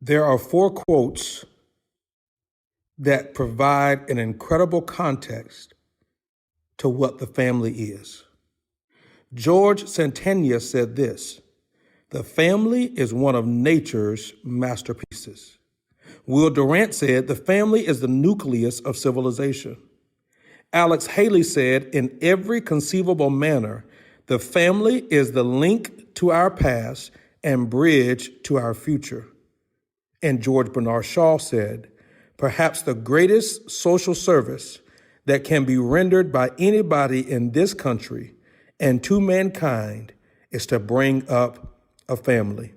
There are four quotes that provide an incredible context to what the family is. George Santayana said this: "The family is one of nature's masterpieces." Will Durant said, "The family is the nucleus of civilization." Alex Haley said, "In every conceivable manner, the family is the link to our past and bridge to our future." And George Bernard Shaw said, "Perhaps the greatest social service that can be rendered by anybody in this country and to mankind is to bring up a family."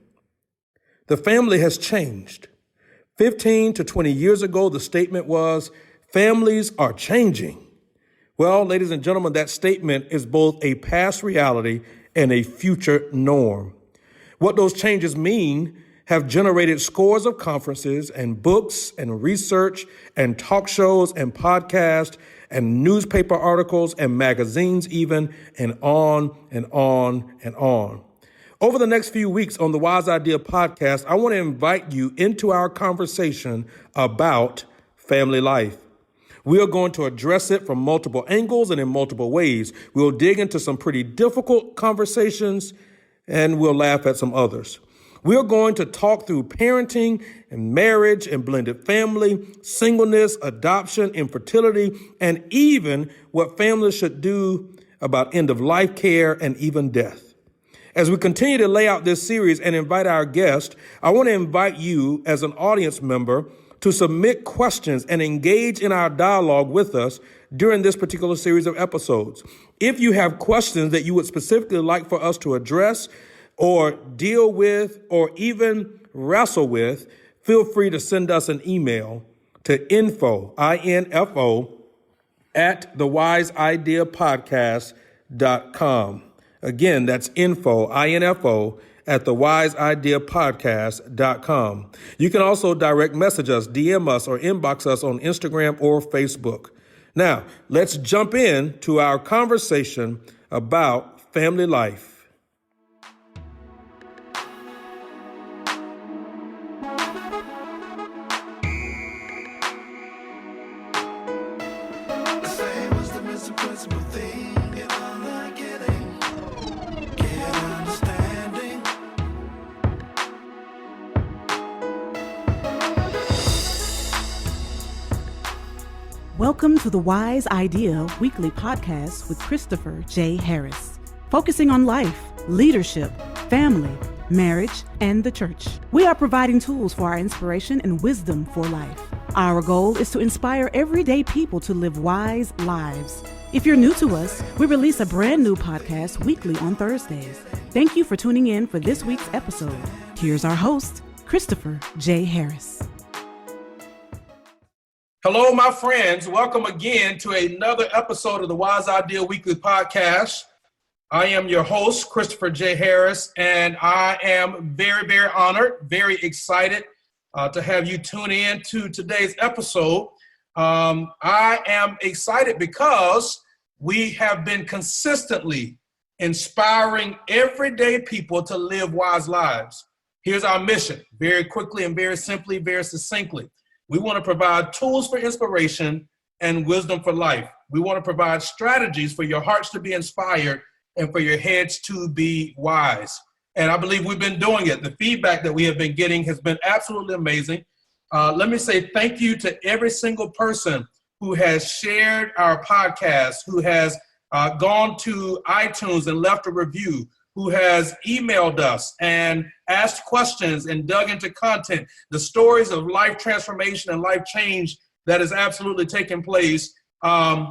The family has changed. 15 to 20 years ago, the statement was, "Families are changing." Well, ladies and gentlemen, that statement is both a past reality and a future norm. What those changes mean have generated scores of conferences and books and research and talk shows and podcasts and newspaper articles and magazines even, and on and on and on. Over the next few weeks on the Wise Idea podcast, I want to invite you into our conversation about family life. We are going to address it from multiple angles and in multiple ways. We'll dig into some pretty difficult conversations and we'll laugh at some others. We're going to talk through parenting and marriage and blended family, singleness, adoption, infertility, and even what families should do about end-of-life care and even death. As we continue to lay out this series and invite our guests, I want to invite you as an audience member to submit questions and engage in our dialogue with us during this particular series of episodes. If you have questions that you would specifically like for us to address or deal with or even wrestle with, feel free to send us an email to info, I-N-F-O, at thewiseideapodcast.com. Again, that's info, I-N-F-O, at thewiseideapodcast.com. You can also direct message us, DM us, or inbox us on Instagram or Facebook. Now, let's jump in to our conversation about family life. Welcome to the Wise Idea Weekly Podcast with Christopher J. Harris, focusing on life, leadership, family, marriage, and the church. We are providing tools for our inspiration and wisdom for life. Our goal is to inspire everyday people to live wise lives. If you're new to us, we release a brand new podcast weekly on Thursdays. Thank you for tuning in for this week's episode. Here's our host, Christopher J. Harris. Hello, my friends. Welcome again to another episode of the Wise Idea Weekly Podcast. I am your host, Christopher J. Harris, and I am very, very honored, very excited to have you tune in to today's episode. I am excited because we have been consistently inspiring everyday people to live wise lives. Here's our mission, very quickly and very simply, very succinctly. We want to provide tools for inspiration and wisdom for life. We want to provide strategies for your hearts to be inspired and for your heads to be wise. And I believe we've been doing it. The feedback that we have been getting has been absolutely amazing. Let me say thank you to every single person who has shared our podcast, who has gone to iTunes and left a review, who has emailed us and asked questions and dug into content, the stories of life transformation and life change that is absolutely taking place.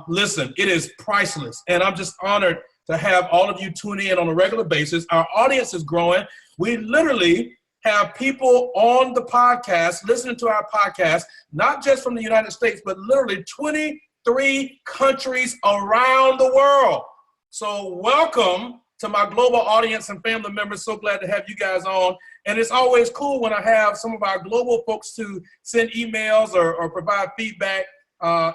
Listen, it is priceless. And I'm just honored to have all of you tune in on a regular basis. Our audience is growing. We literally have people on the podcast, listening to our podcast, not just from the United States, but literally 23 countries around the world. So welcome to my global audience and family members. So glad to have you guys on. And it's always cool when I have some of our global folks to send emails or provide feedback,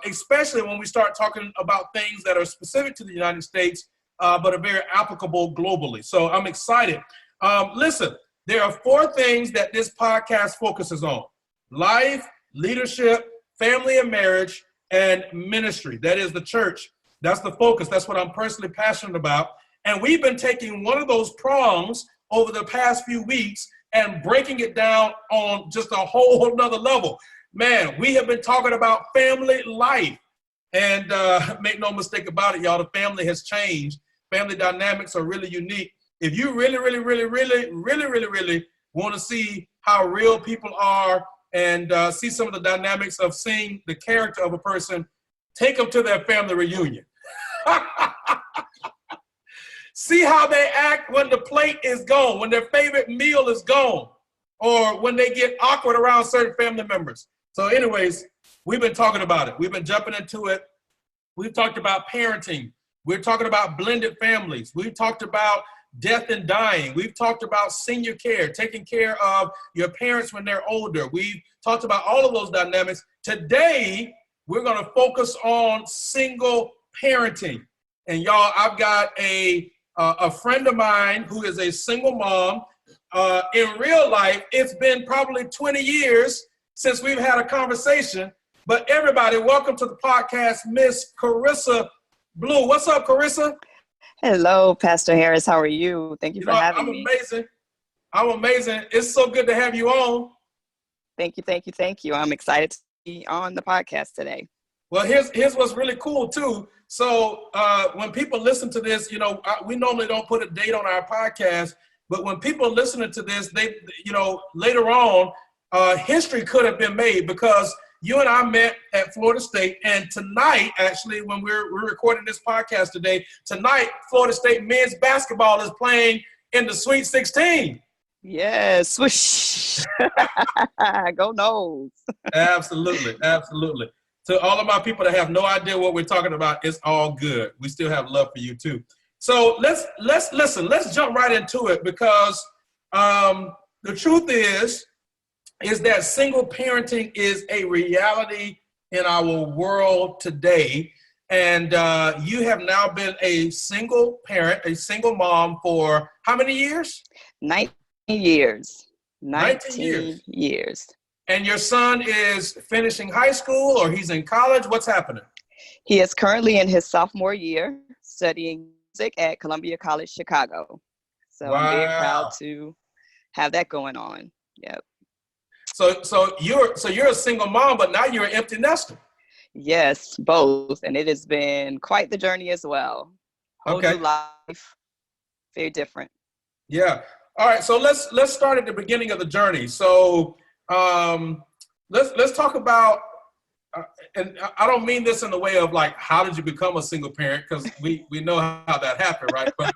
especially when we start talking about things that are specific to the United States, but are very applicable globally. So I'm excited. Listen, There are 4 things that this podcast focuses on: life, leadership, family and marriage, and ministry. That is the church. That's the focus. That's what I'm personally passionate about. And we've been taking one of those prongs over the past few weeks and breaking it down on just a whole nother level. Man, we have been talking about family life. And make no mistake about it, y'all, the family has changed. Family dynamics are really unique. If you really want to see how real people are and see some of the dynamics of seeing the character of a person, take them to their family reunion. See how they act when the plate is gone, when their favorite meal is gone, or when they get awkward around certain family members. So anyways, we've been talking about it. We've been jumping into it. We've talked about parenting. We're talking about blended families. We've talked about death and dying. We've talked about senior care, taking care of your parents when they're older. We've talked about all of those dynamics. Today, we're going to focus on single parenting. And y'all, I've got a friend of mine who is a single mom. In real life, it's been probably 20 years since we've had a conversation. But everybody, welcome to the podcast, Miss Kerissa Blue. What's up, Kerissa? Hello, Pastor Harris. How are you? Thank you for having me. I'm amazing. It's so good to have you on. Thank you. I'm excited to be on the podcast today. Well, here's what's really cool too. So when people listen to this, we normally don't put a date on our podcast, but when people listening to this, they, later on, history could have been made because you and I met at Florida State, and tonight, actually, when we're recording this podcast today, tonight, Florida State men's basketball is playing in the Sweet 16. Yes, swoosh. Go Noles. Absolutely. To all of my people that have no idea what we're talking about, it's all good. We still have love for you too. So let's listen. Let's jump right into it because the truth is that single parenting is a reality in our world today. And you have now been a single parent, a single mom for how many years? 19 years. 19 years. And your son is finishing high school or he's in college? What's happening? He is currently in his sophomore year studying music at Columbia College, Chicago. So wow. I'm very proud to have that going on. Yep. So you're a single mom, but now you're an empty nester. Yes, both. And it has been quite the journey as well. Whole new life, very different. Yeah. All right. So let's start at the beginning of the journey. So let's talk about, and I don't mean this in the way of like, how did you become a single parent? Because we know how that happened, right? But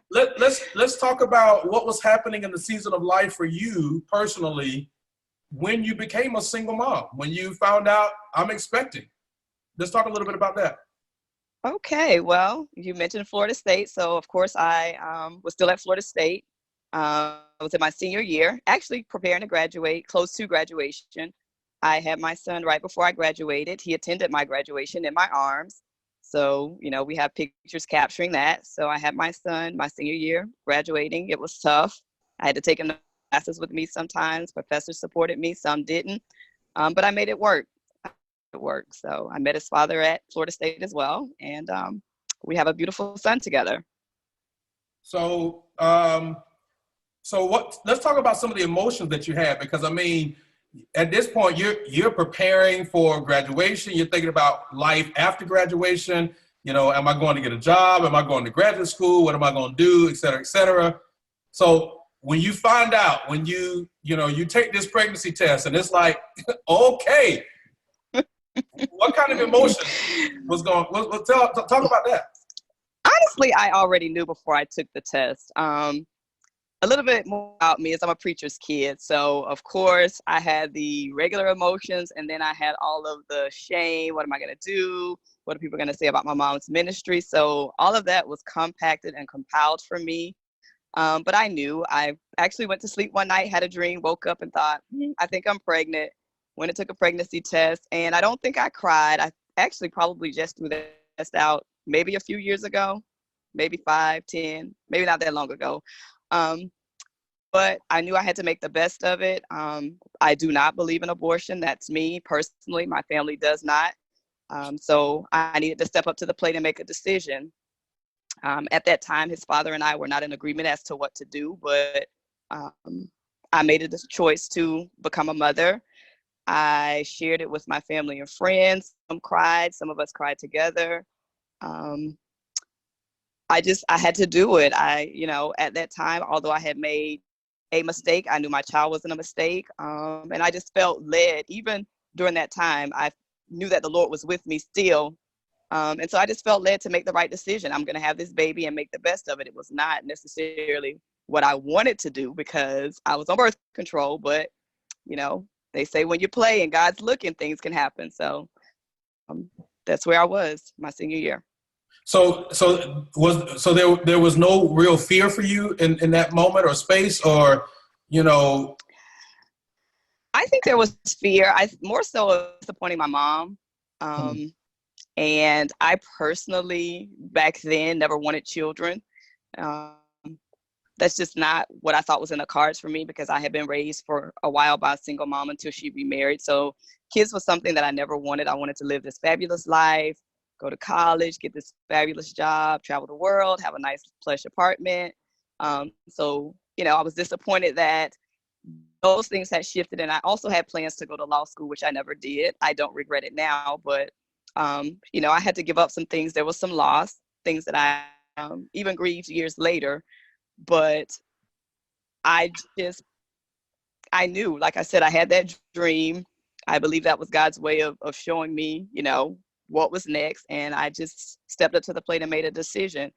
let's talk about what was happening in the season of life for you personally when you became a single mom, when you found out I'm expecting. Let's talk a little bit about that. Okay, well, you mentioned Florida State. So, of course, I was still at Florida State. I was in my senior year, actually preparing to graduate, close to graduation. I had my son right before I graduated. He attended my graduation in my arms. So, we have pictures capturing that. So I had my son my senior year graduating. It was tough. I had to take him to classes with me sometimes. Professors supported me, some didn't. But I made it work. So I met his father at Florida State as well. And we have a beautiful son together. So, let's talk about some of the emotions that you had, because I mean, at this point, you're preparing for graduation. You're thinking about life after graduation. Am I going to get a job? Am I going to graduate school? What am I going to do? Et cetera, et cetera. So when you find out, when you take this pregnancy test and it's like, okay, what kind of emotion was going? Talk about that. Honestly, I already knew before I took the test. A little bit more about me is I'm a preacher's kid. So, of course, I had the regular emotions, and then I had all of the shame. What am I going to do? What are people going to say about my mom's ministry? So all of that was compacted and compiled for me. But I knew. I actually went to sleep one night, had a dream, woke up and thought, I think I'm pregnant. Went and took a pregnancy test, and I don't think I cried. I actually probably just threw that test out maybe a few years ago, maybe 5, 10, maybe not that long ago. but I knew I had to make the best of it. I do not believe in abortion. That's me personally. My family does not. So I needed to step up to the plate and make a decision. At that time, his father and I were not in agreement as to what to do, but I made a choice to become a mother. I shared it with my family and friends. Some cried, some of us cried together. Um, I had to do it. At that time, although I had made a mistake, I knew my child wasn't a mistake. And I just felt led, even during that time, I knew that the Lord was with me still. And so I just felt led to make the right decision. I'm going to have this baby and make the best of it. It was not necessarily what I wanted to do because I was on birth control, but they say when you play and God's looking, things can happen. So that's where I was my senior year. So there was no real fear for you in that moment or space, or I think there was fear. I more so disappointing my mom. And I personally back then never wanted children. That's just not what I thought was in the cards for me because I had been raised for a while by a single mom until she remarried. So kids was something that I never wanted. I wanted to live this fabulous life, go to college, get this fabulous job, travel the world, have a nice plush apartment. So I was disappointed that those things had shifted. And I also had plans to go to law school, which I never did. I don't regret it now, but I had to give up some things. There was some loss, things that I even grieved years later. But I knew, like I said, I had that dream. I believe that was God's way of showing me, what was next. And I just stepped up to the plate and made a decision.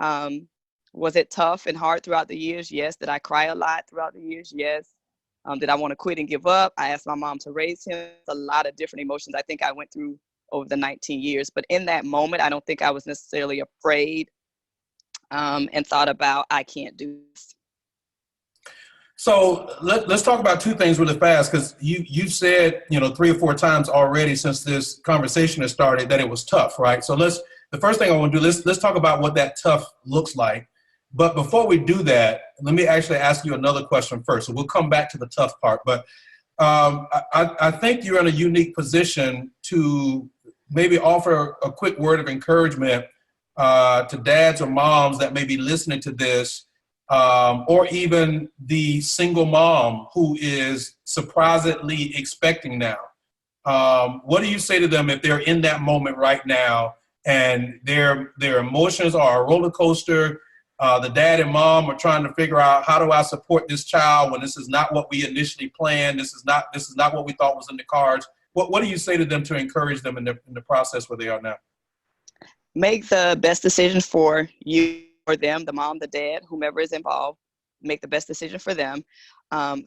Was it tough and hard throughout the years? Yes. Did I cry a lot throughout the years? Yes. Did I want to quit and give up? I asked my mom to raise him. A lot of different emotions I think I went through over the 19 years. But in that moment, I don't think I was necessarily afraid and thought about, I can't do this. So let's talk about two things really fast, because you said 3 or 4 times already since this conversation has started that it was tough, right? So the first thing I want to do, let's talk about what that tough looks like. But before we do that, let me actually ask you another question first. So we'll come back to the tough part. But I think you're in a unique position to maybe offer a quick word of encouragement to dads or moms that may be listening to this, or even the single mom who is surprisingly expecting now. What do you say to them if they're in that moment right now and their emotions are a roller coaster? The dad and mom are trying to figure out, how do I support this child when this is not what we initially planned? This is not what we thought was in the cards. What do you say to them to encourage them in the process where they are now? Make the best decision for you or them, the mom, the dad, whomever is involved. Make the best decision for them. I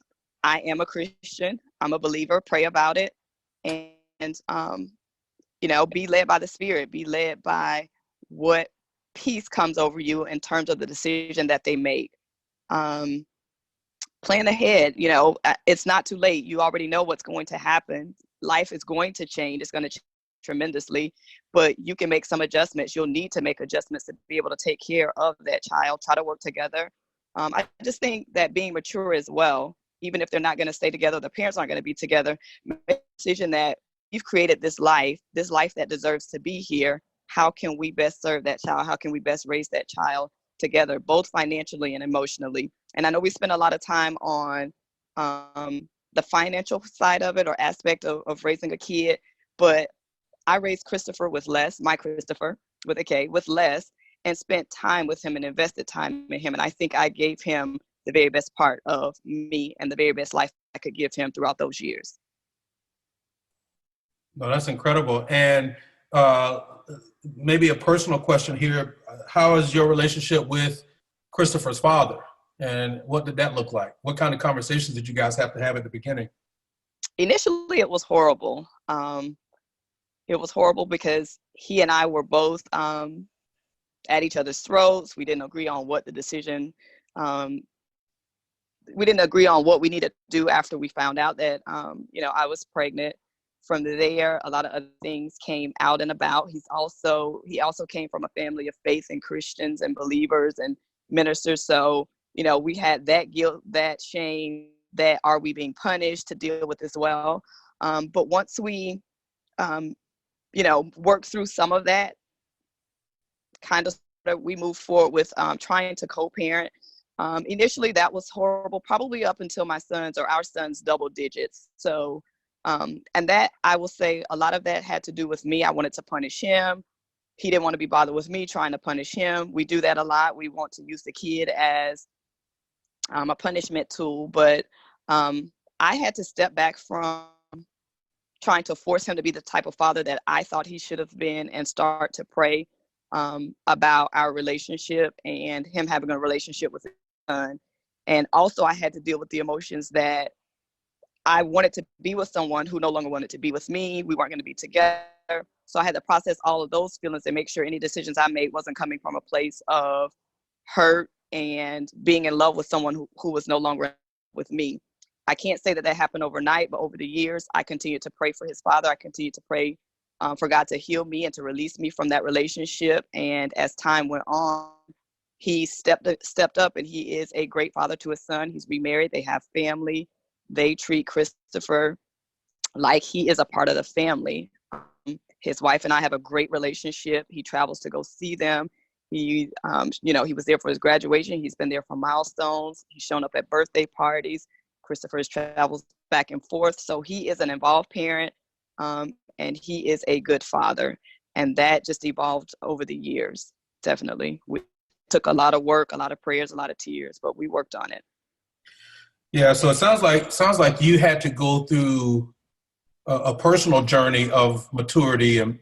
am a Christian. I'm a believer. Pray about it. And be led by the Spirit. Be led by what peace comes over you in terms of the decision that they make. Plan ahead. It's not too late. You already know what's going to happen. Life is going to change. It's going to change tremendously, but you can make some adjustments. You'll need to make adjustments to be able to take care of that child. Try to work together. I just think that being mature as well, even if they're not going to stay together, the parents aren't going to be together, make a decision that you've created this life that deserves to be here. How can we best serve that child? How can we best raise that child together, both financially and emotionally? And I know we spend a lot of time on the financial side of it or aspect of raising a kid, but I raised Christopher with less, my Christopher with a K, with less, and spent time with him and invested time in him. And I think I gave him the very best part of me and the very best life I could give him throughout those years. No, that's incredible. And maybe a personal question here. How is your relationship with Christopher's father? And what did that look like? What kind of conversations did you guys have to have at the beginning? Initially, it was horrible. It was horrible because he and I were both at each other's throats. We didn't agree on what the decision, we didn't agree on what we needed to do after we found out that, I was pregnant. From there, a lot of other things came out and about. He also came from a family of faith and Christians and believers and ministers. So, we had that guilt, that shame, that are we being punished to deal with as well. But once we, worked through some of that, kind of we moved forward with trying to co-parent. Initially, that was horrible, probably up until our son's double digits. So, and that, I will say, a lot of that had to do with me. I wanted to punish him. He didn't want to be bothered with me trying to punish him. We do that a lot. We want to use the kid as a punishment tool. But I had to step back from trying to force him to be the type of father that I thought he should have been, and start to pray about our relationship and him having a relationship with his son. And also, I had to deal with the emotions that I wanted to be with someone who no longer wanted to be with me. We weren't going to be together. So I had to process all of those feelings and make sure any decisions I made wasn't coming from a place of hurt and being in love with someone who was no longer with me. I can't say that happened overnight, but over the years, I continued to pray for his father. I continued to pray for God to heal me and to release me from that relationship. And as time went on, he stepped up, and he is a great father to his son. He's remarried. They have family. They treat Christopher like he is a part of the family. His wife and I have a great relationship. He travels to go see them. He was there for his graduation. He's been there for milestones. He's shown up at birthday parties. Christopher travels back and forth. So he is an involved parent, and he is a good father. And that just evolved over the years, definitely. We took a lot of work, a lot of prayers, a lot of tears, but we worked on it. Yeah, so it sounds like you had to go through a personal journey of maturity and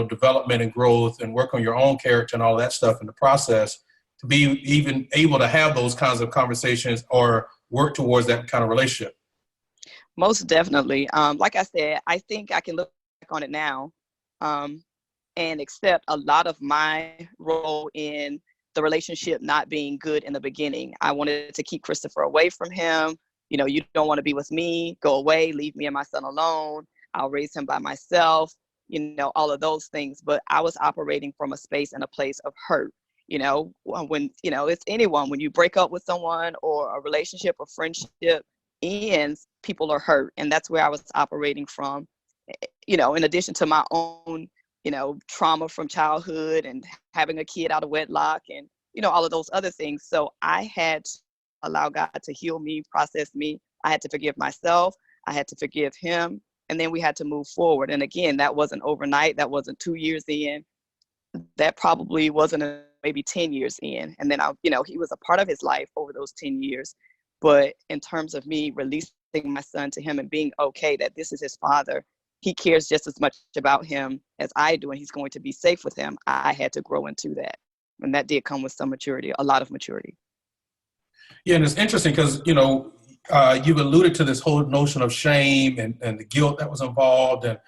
development and growth, and work on your own character and all that stuff in the process to be even able to have those kinds of conversations or work towards that kind of relationship. Most definitely. Like I said, I think I can look back on it now and accept a lot of my role in the relationship not being good in the beginning. I wanted to keep Christopher away from him. You don't want to be with me, go away, leave me and my son alone. I'll raise him by myself, all of those things. But I was operating from a space and a place of hurt. When, it's anyone, when you break up with someone or a relationship or friendship ends, people are hurt. And that's where I was operating from, in addition to my own, trauma from childhood and having a kid out of wedlock and, all of those other things. So I had to allow God to heal me, process me. I had to forgive myself. I had to forgive him. And then we had to move forward. And again, that wasn't overnight. That wasn't 2 years in. That probably wasn't maybe 10 years in. And then he was a part of his life over those 10 years. But in terms of me releasing my son to him and being okay that this is his father, he cares just as much about him as I do, and he's going to be safe with him, I had to grow into that. And that did come with some maturity, a lot of maturity. Yeah, and it's interesting because, you've alluded to this whole notion of shame and the guilt that was involved, and,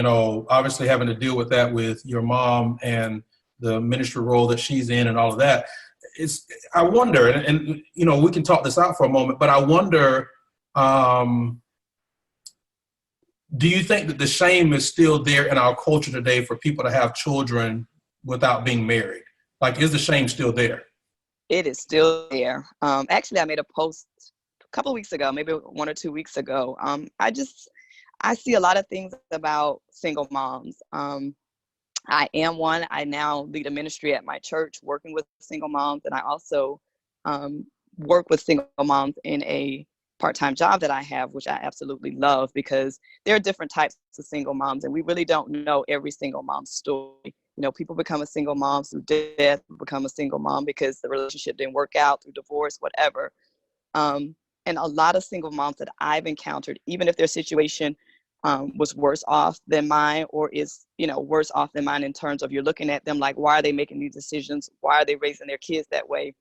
obviously having to deal with that with your mom and the ministry role that she's in and all of that. I wonder, and we can talk this out for a moment, but I wonder, do you think that the shame is still there in our culture today for people to have children without being married? Like, is the shame still there? It is still there. Actually, I made a post a couple of weeks ago, maybe 1 or 2 weeks ago. I see a lot of things about single moms. I am one. I now lead a ministry at my church working with single moms, and I also work with single moms in a part-time job that I have, which I absolutely love, because there are different types of single moms, and we really don't know every single mom's story. People become a single mom through death, become a single mom because the relationship didn't work out, through divorce, whatever. And a lot of single moms that I've encountered, even if their situation was worse off than mine, or is, worse off than mine in terms of you're looking at them like, why are they making these decisions? Why are they raising their kids that way?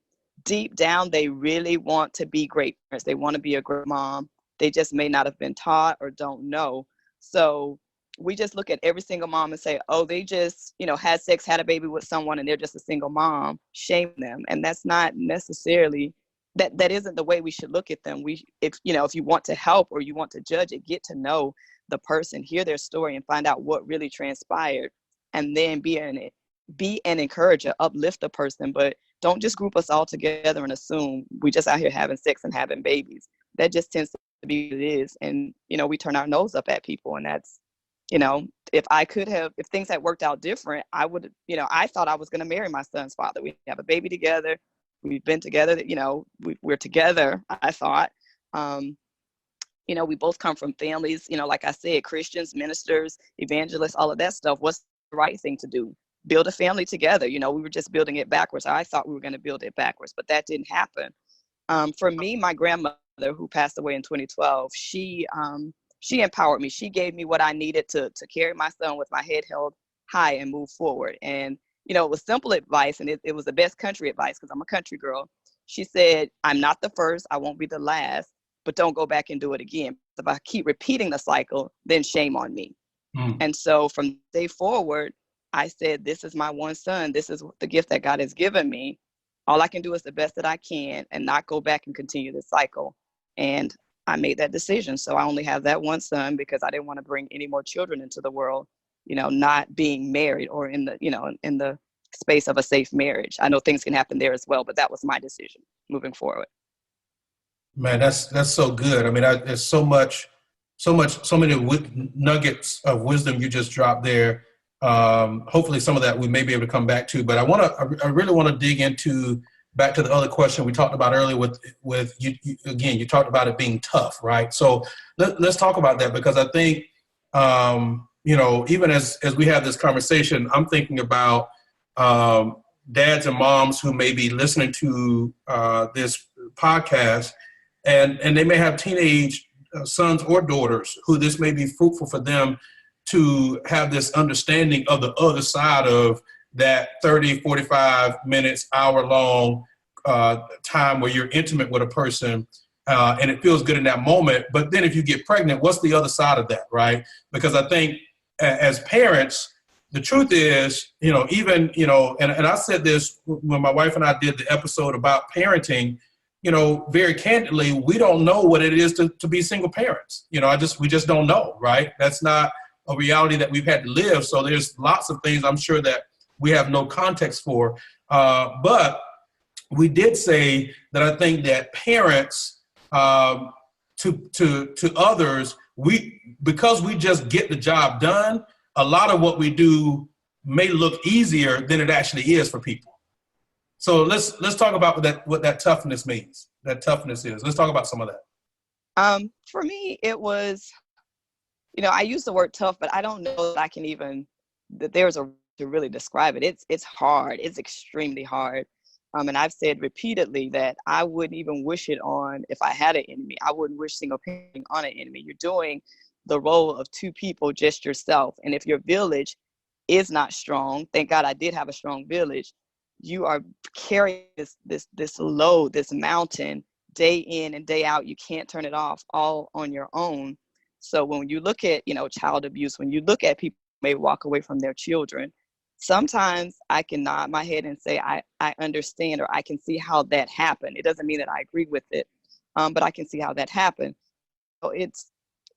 Deep down, they really want to be great parents. They want to be a great mom. They just may not have been taught or don't know. So we just look at every single mom and say, oh, they just, had sex, had a baby with someone, and they're just a single mom. Shame them. And that's not necessarily, that isn't the way we should look at them. If you want to help or you want to judge it, get to know the person, hear their story, and find out what really transpired, and then be an encourager, uplift the person. But don't just group us all together and assume we just out here having sex and having babies. That just tends to be what it is. And, we turn our nose up at people. And that's, if things had worked out different, I would, I thought I was going to marry my son's father. We have a baby together. We've been together, we're together, I thought. We both come from families, like I said, Christians, ministers, evangelists, all of that stuff. What's the right thing to do? Build a family together. We were just building it backwards. I thought we were going to build it backwards, but that didn't happen. For me, my grandmother, who passed away in 2012, she empowered me. She gave me what I needed to carry my son with my head held high and move forward. And, it was simple advice, and it was the best country advice because I'm a country girl. She said, I'm not the first, I won't be the last, but don't go back and do it again. If I keep repeating the cycle, then shame on me. And so from day forward, I said, this is my one son. This is the gift that God has given me. All I can do is the best that I can and not go back and continue the cycle. And I made that decision. So I only have that one son because I didn't want to bring any more children into the world, not being married or in the space of a safe marriage. I know things can happen there as well, but that was my decision moving forward. Man, that's so good. I mean, there's so many nuggets of wisdom you just dropped there. Hopefully some of that we may be able to come back to, but I really want to dig into back to the other question we talked about earlier with you again, you talked about it being tough, right? So let's talk about that, because I think, even as we have this conversation, I'm thinking about dads and moms who may be listening to this podcast, and they may have teenage sons or daughters who this may be fruitful for them to have this understanding of the other side of that 30, 45 minutes, hour long time where you're intimate with a person and it feels good in that moment. But then if you get pregnant, what's the other side of that, right? Because I think as parents, the truth is, and I said this when my wife and I did the episode about parenting, very candidly, we don't know what it is to be single parents. We just don't know, right? That's not a reality that we've had to live. So there's lots of things I'm sure that we have no context for. But we did say that I think that parents, to others, because we just get the job done, a lot of what we do may look easier than it actually is for people. So let's talk about what that toughness means. That toughness is. Let's talk about some of that. For me, it was, I use the word tough, but I don't know that there's a to really describe it. It's hard. It's extremely hard. And I've said repeatedly that I wouldn't even wish it on if I had an enemy. I wouldn't wish single parenting on an enemy. You're doing the role of two people, just yourself. And if your village is not strong, thank God I did have a strong village, you are carrying this load, this mountain, day in and day out. You can't turn it off all on your own. So when you look at, child abuse, when you look at people who may walk away from their children, sometimes I can nod my head and say, I understand, or I can see how that happened. It doesn't mean that I agree with it, but I can see how that happened. So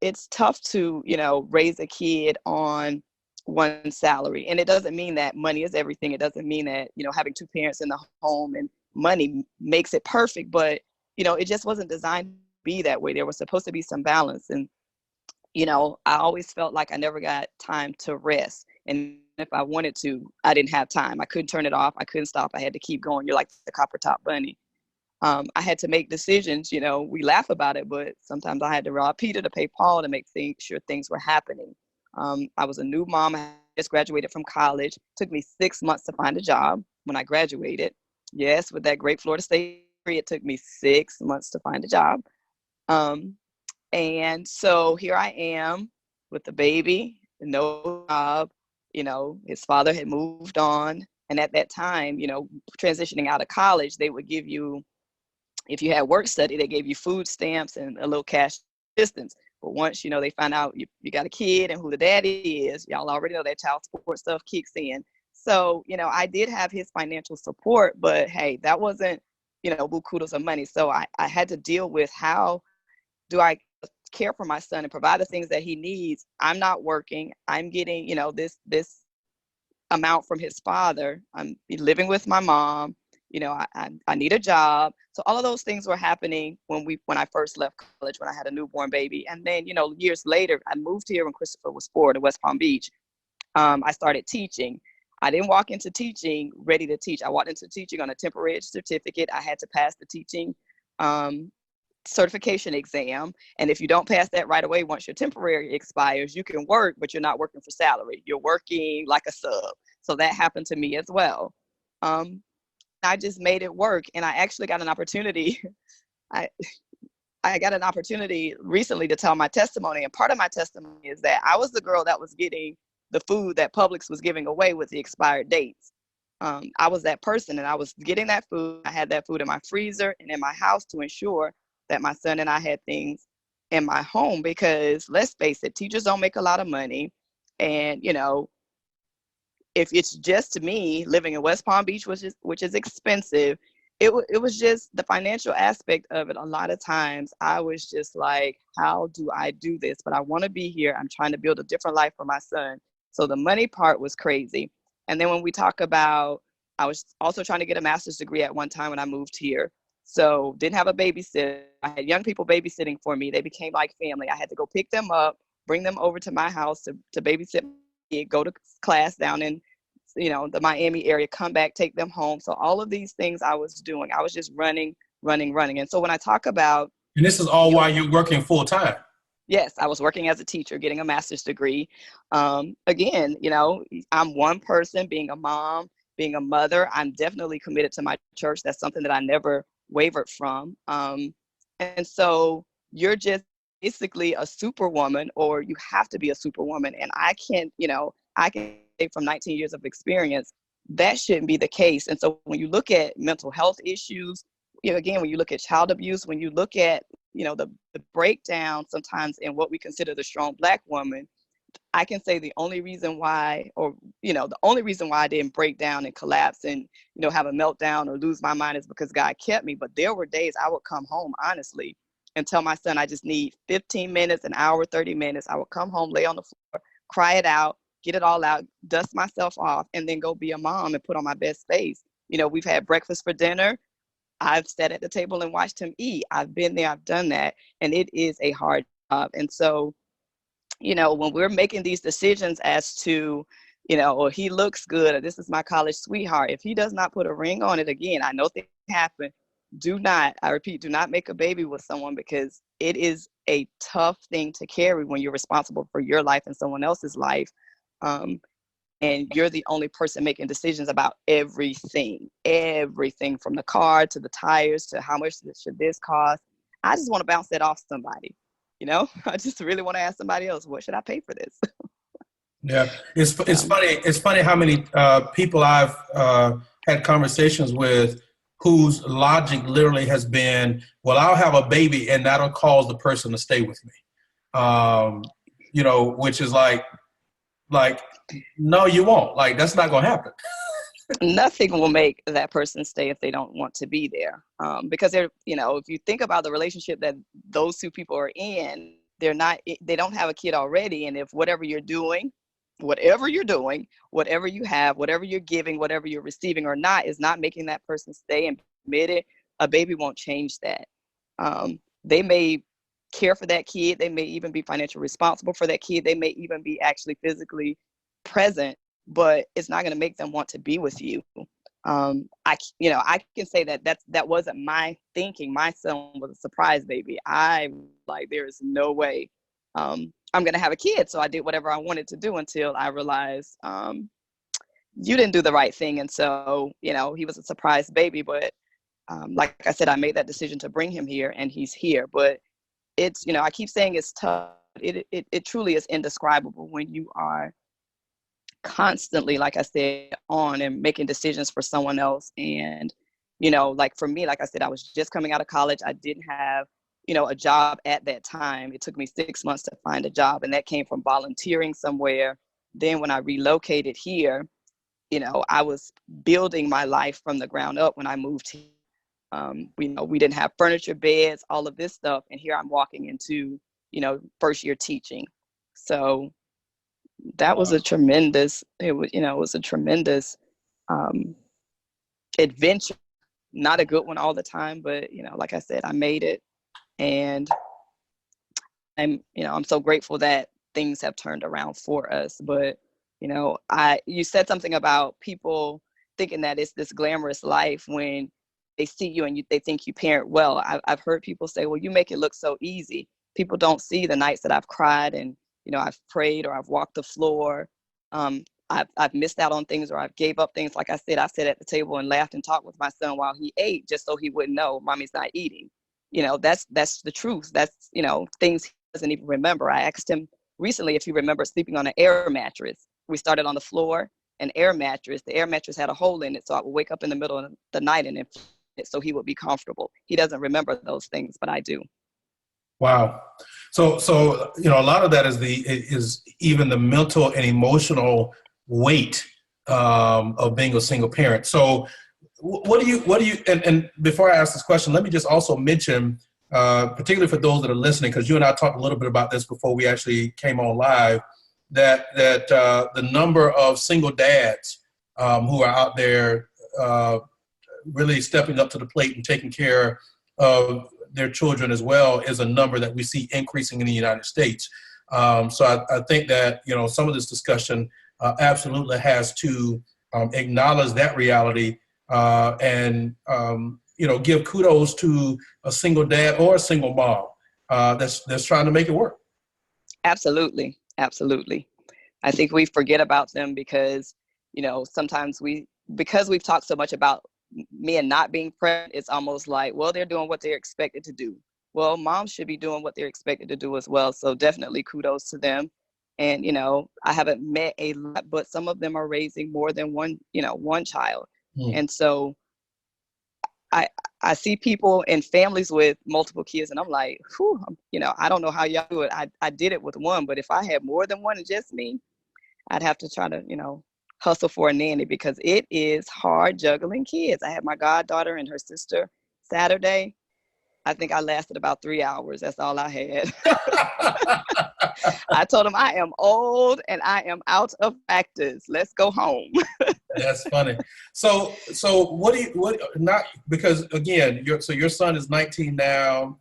it's tough to, raise a kid on one salary. And it doesn't mean that money is everything. It doesn't mean that, having two parents in the home and money makes it perfect, but, it just wasn't designed to be that way. There was supposed to be some balance. And, I always felt like I never got time to rest. And if I wanted to, I didn't have time. I couldn't turn it off. I couldn't stop. I had to keep going. You're like the copper top bunny. I had to make decisions. We laugh about it, but sometimes I had to rob Peter to pay Paul to make sure things were happening. I was a new mom. I just graduated from college. It took me 6 months to find a job when I graduated. Yes, with that great Florida State degree, it took me 6 months to find a job. And so here I am with the baby, no job. His father had moved on. And at that time, transitioning out of college, they would give you, if you had work study, they gave you food stamps and a little cash assistance. But once, they find out you got a kid and who the daddy is, y'all already know that child support stuff kicks in. So, I did have his financial support, but hey, that wasn't, boo kudos of money. So I had to deal with, how do I care for my son and provide the things that he needs? I'm not working. I'm getting, this amount from his father. I'm living with my mom. I need a job. So all of those things were happening when I first left college, when I had a newborn baby. And then, years later, I moved here when Christopher was 4 to West Palm Beach. I started teaching. I didn't walk into teaching ready to teach. I walked into teaching on a temporary certificate. I had to pass the teaching certification exam. And if you don't pass that right away, once your temporary expires, you can work, but you're not working for salary. You're working like a sub. So that happened to me as well. I just made it work. And I actually got an opportunity. I got an opportunity recently to tell my testimony. And part of my testimony is that I was the girl that was getting the food that Publix was giving away with the expired dates. I was that person, and I was getting that food. I had that food in my freezer and in my house to ensure that my son and I had things in my home, because let's face it, teachers don't make a lot of money. And, if it's just me living in West Palm Beach, which is expensive, it was just the financial aspect of it. A lot of times I was just like, how do I do this? But I want to be here. I'm trying to build a different life for my son. So the money part was crazy. And then when we talk about, I was also trying to get a master's degree at one time when I moved here. So didn't have a babysitter. I had young people babysitting for me. They became like family. I had to go pick them up, bring them over to my house to babysit, go to class down in, the Miami area, come back, take them home. So all of these things I was doing, I was just running. And so when I talk about. And this is all while you're working full time. Yes, I was working as a teacher, getting a master's degree. Again, I'm one person, being a mom, being a mother. I'm definitely committed to my church. That's something that I never wavered from. And so you're just basically a superwoman, or you have to be a superwoman. And I can say from 19 years of experience, that shouldn't be the case. And so when you look at mental health issues, again, when you look at child abuse, when you look at, the breakdown sometimes in what we consider the strong Black woman, I can say the only reason why I didn't break down and collapse and, have a meltdown or lose my mind is because God kept me. But there were days I would come home, honestly, and tell my son, I just need 15 minutes, an hour, 30 minutes. I would come home, lay on the floor, cry it out, get it all out, dust myself off, and then go be a mom and put on my best face. We've had breakfast for dinner. I've sat at the table and watched him eat. I've been there, I've done that. And it is a hard job. And so, when we're making these decisions as to, or he looks good, or this is my college sweetheart, if he does not put a ring on it, again, I know things happen. Do not make a baby with someone, because it is a tough thing to carry when you're responsible for your life and someone else's life. And you're the only person making decisions about everything from the car to the tires to how much should this cost. I just want to bounce that off somebody. I just really want to ask somebody else, what should I pay for this? Yeah, it's funny. It's funny how many people I've had conversations with whose logic literally has been, well, I'll have a baby and that'll cause the person to stay with me. Which is like, no, you won't. Like, that's not going to happen. Nothing will make that person stay if they don't want to be there. Because they're, if you think about the relationship that those two people are in, they don't have a kid already. And if whatever you're doing, whatever you have, whatever you're giving, whatever you're receiving or not, is not making that person stay and committed, a baby won't change that. They may care for that kid. They may even be financially responsible for that kid. They may even be actually physically present, but it's not going to make them want to be with you. I can say that wasn't my thinking. My son was a surprise baby. There's no way I'm going to have a kid. So I did whatever I wanted to do until I realized you didn't do the right thing. And so, he was a surprise baby. But like I said, I made that decision to bring him here, and he's here. But it's, I keep saying it's tough. It truly is indescribable when you are constantly, like I said, on and making decisions for someone else. And, like for me, like I said, I was just coming out of college. I didn't have, a job at that time. It took me 6 months to find a job, and that came from volunteering somewhere. Then when I relocated here, I was building my life from the ground up when I moved here. We didn't have furniture, beds, all of this stuff. And here I'm walking into, first year teaching. So that was a tremendous, it was a tremendous adventure. not a good one all the time, but, like I said, I made it. And I'm so grateful that things have turned around for us. But, you said something about people thinking that it's this glamorous life when they see you and they think you parent well. I've heard people say, well, you make it look so easy. People don't see the nights that I've cried and, I've prayed or I've walked the floor. I've missed out on things or I've gave up things. Like I said, I sat at the table and laughed and talked with my son while he ate just so he wouldn't know mommy's not eating. That's the truth. That's, things he doesn't even remember. I asked him recently if he remembered sleeping on an air mattress. We started on the floor, an air mattress. The air mattress had a hole in it, so I would wake up in the middle of the night and inflate it so he would be comfortable. He doesn't remember those things, but I do. Wow. So a lot of that is even the mental and emotional weight of being a single parent. So what do you and before I ask this question, let me just also mention, particularly for those that are listening, because you and I talked a little bit about this before we actually came on live, that the number of single dads who are out there really stepping up to the plate and taking care of their children as well is a number that we see increasing in the United States. So I think that, some of this discussion absolutely has to acknowledge that reality and give kudos to a single dad or a single mom that's trying to make it work. Absolutely. Absolutely. I think we forget about them because, sometimes because we've talked so much about men not being present, it's almost like, well, they're doing what they're expected to do. Well, moms should be doing what they're expected to do as well. So definitely kudos to them. And, I haven't met a lot, but some of them are raising more than one child. And so I see people in families with multiple kids and I'm like, whew, I don't know how y'all do it. I did it with one, but if I had more than one and just me, I'd have to try to, hustle for a nanny because it is hard juggling kids. I had my goddaughter and her sister Saturday. I think I lasted about 3 hours. That's all I had. I told them I am old and I am out of practice. Let's go home. That's funny. So because again, your son is 19 now.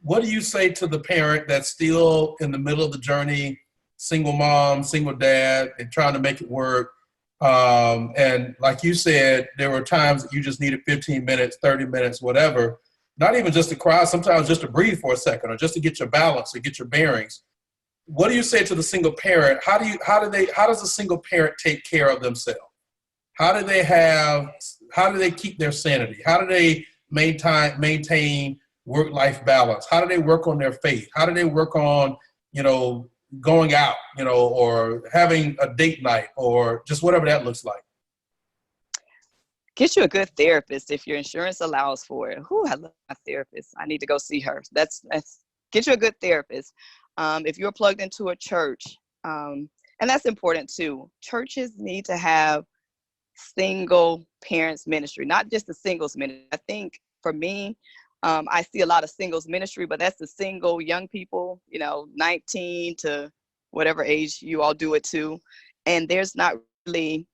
What do you say to the parent that's still in the middle of the journey, single mom, single dad, and trying to make it work? And like you said, there were times that you just needed 15 minutes, 30 minutes, whatever. Not even just to cry, sometimes just to breathe for a second or just to get your balance or get your bearings. What do you say to the single parent? How does a single parent take care of themselves? How do they keep their sanity? How do they maintain work-life balance? How do they work on their faith? How do they work on, going out, or having a date night or just whatever that looks like? Get you a good therapist if your insurance allows for it. I love my therapist. I need to go see her. That's get you a good therapist. If you're plugged into a church, and that's important too. Churches need to have single parents ministry, not just the singles ministry. I think for me, I see a lot of singles ministry, but that's the single young people, 19 to whatever age you all do it to. And there's not really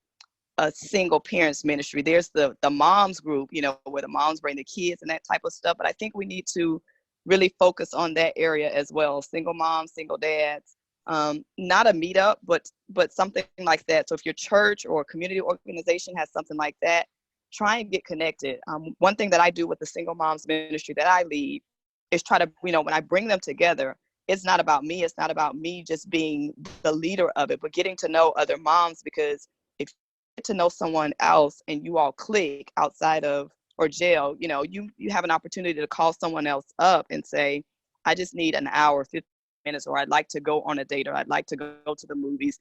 a single parents ministry. There's the moms group, where the moms bring the kids and that type of stuff. But I think we need to really focus on that area as well. Single moms, single dads, not a meetup, but something like that. So if your church or community organization has something like that, try and get connected. One thing that I do with the single moms ministry that I lead is try to, when I bring them together, it's not about me. It's not about me just being the leader of it, but getting to know other moms, because if you get to know someone else and you all click outside of or jail, you have an opportunity to call someone else up and say, I just need an hour, 15 minutes, or I'd like to go on a date, or I'd like to go to the movies.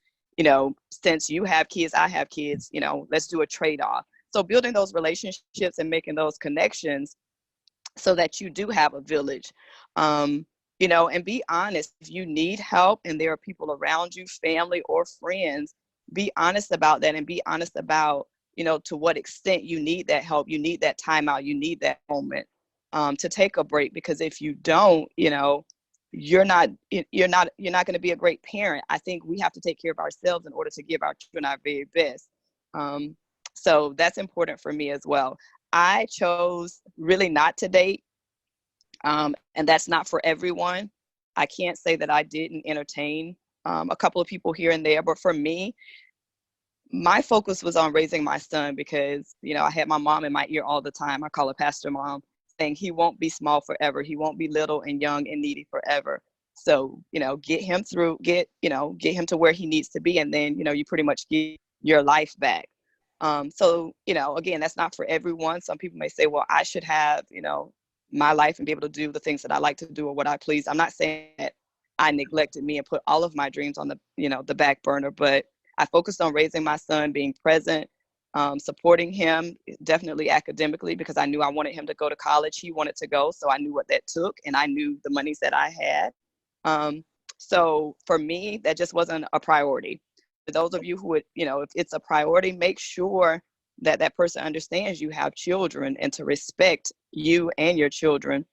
Since you have kids, I have kids, let's do a trade-off. So building those relationships and making those connections so that you do have a village, and be honest. If you need help and there are people around you, family or friends, be honest about that and be honest about, to what extent you need that help, you need that time out, you need that moment to take a break. Because if you don't, you're not going to be a great parent. I think we have to take care of ourselves in order to give our children our very best. So that's important for me as well. I chose really not to date. And that's not for everyone. I can't say that I didn't entertain a couple of people here and there, but for me, my focus was on raising my son because, I had my mom in my ear all the time. I call her Pastor Mom, saying he won't be small forever. He won't be little and young and needy forever. So, get him him to where he needs to be. And then, you pretty much get your life back. So, again, that's not for everyone. Some people may say, well, I should have, my life and be able to do the things that I like to do or what I please. I'm not saying that I neglected me and put all of my dreams on the back burner, but I focused on raising my son, being present, supporting him definitely academically because I knew I wanted him to go to college. He wanted to go, so I knew what that took, and I knew the monies that I had. So for me, that just wasn't a priority. For those of you who would, if it's a priority, make sure that that person understands you have children and to respect you and your children.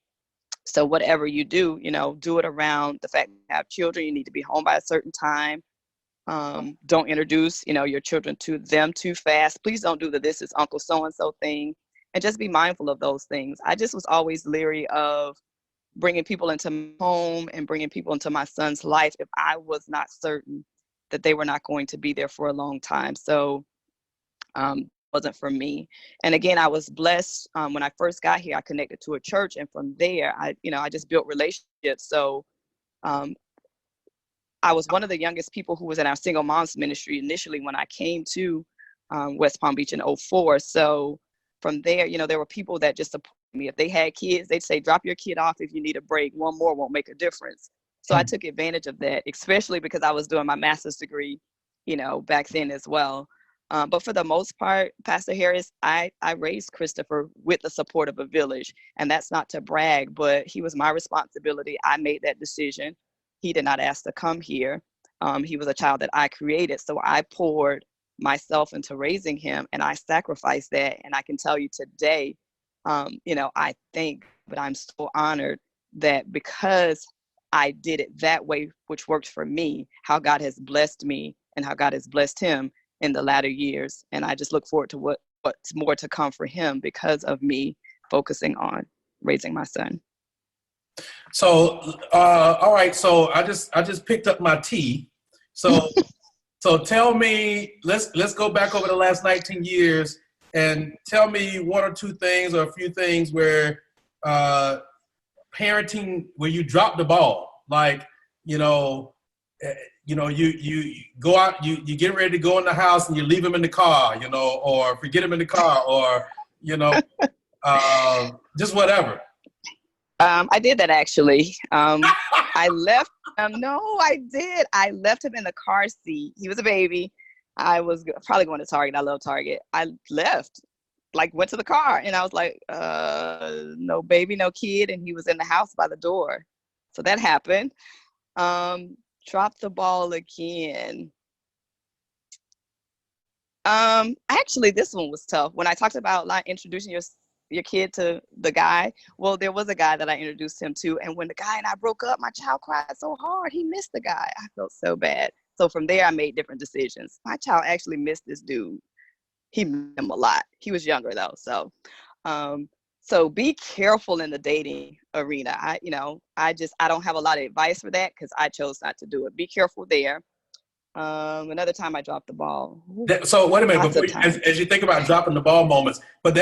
So whatever you do, do it around the fact that you have children. You need to be home by a certain time. Don't introduce, your children to them too fast. Please don't do the "this is Uncle so-and-so" thing, and just be mindful of those things. I just was always leery of bringing people into my home and bringing people into my son's life if I was not certain that they were not going to be there for a long time. So wasn't for me. And again, I was blessed when I first got here. I connected to a church, and from there, I just built relationships. So I was one of the youngest people who was in our single moms ministry initially when I came to West Palm Beach in 2004. So from there, there were people that just supported me. If they had kids, they'd say, drop your kid off if you need a break. One more won't make a difference. So I took advantage of that, especially because I was doing my master's degree, back then as well. But for the most part, Pastor Harris, I raised Christopher with the support of a village. And that's not to brag, but he was my responsibility. I made that decision. He did not ask to come here. He was a child that I created. So I poured myself into raising him, and I sacrificed that. And I can tell you today, I think, but I'm so honored that because I did it that way, which worked for me, how God has blessed me and how God has blessed him in the latter years. And I just look forward to what's more to come for him because of me focusing on raising my son. So, all right. So I just picked up my tea. So, so tell me, let's go back over the last 19 years and tell me one or two things or a few things where parenting, where you dropped the ball, like, you go out, you get ready to go in the house and you leave him in the car, or forget him in the car, or, just whatever. I did that actually. I left him. No, I did. I left him in the car seat. He was a baby. I was probably going to Target. I love Target. I left, went to the car, and I was like, no baby, no kid. And he was in the house by the door. So that happened. Dropped the ball again. Actually, this one was tough. When I talked about introducing your kid to the guy, well, there was a guy that I introduced him to, and when the guy and I broke up, my child cried so hard. He missed the guy. I felt so bad. So from there, I made different decisions. My child actually missed this dude. He missed him a lot. He was younger though, so be careful in the dating arena. I don't have a lot of advice for that because I chose not to do it. Be careful there. Another time I dropped the ball. So wait a minute, as you think about dropping the ball moments, but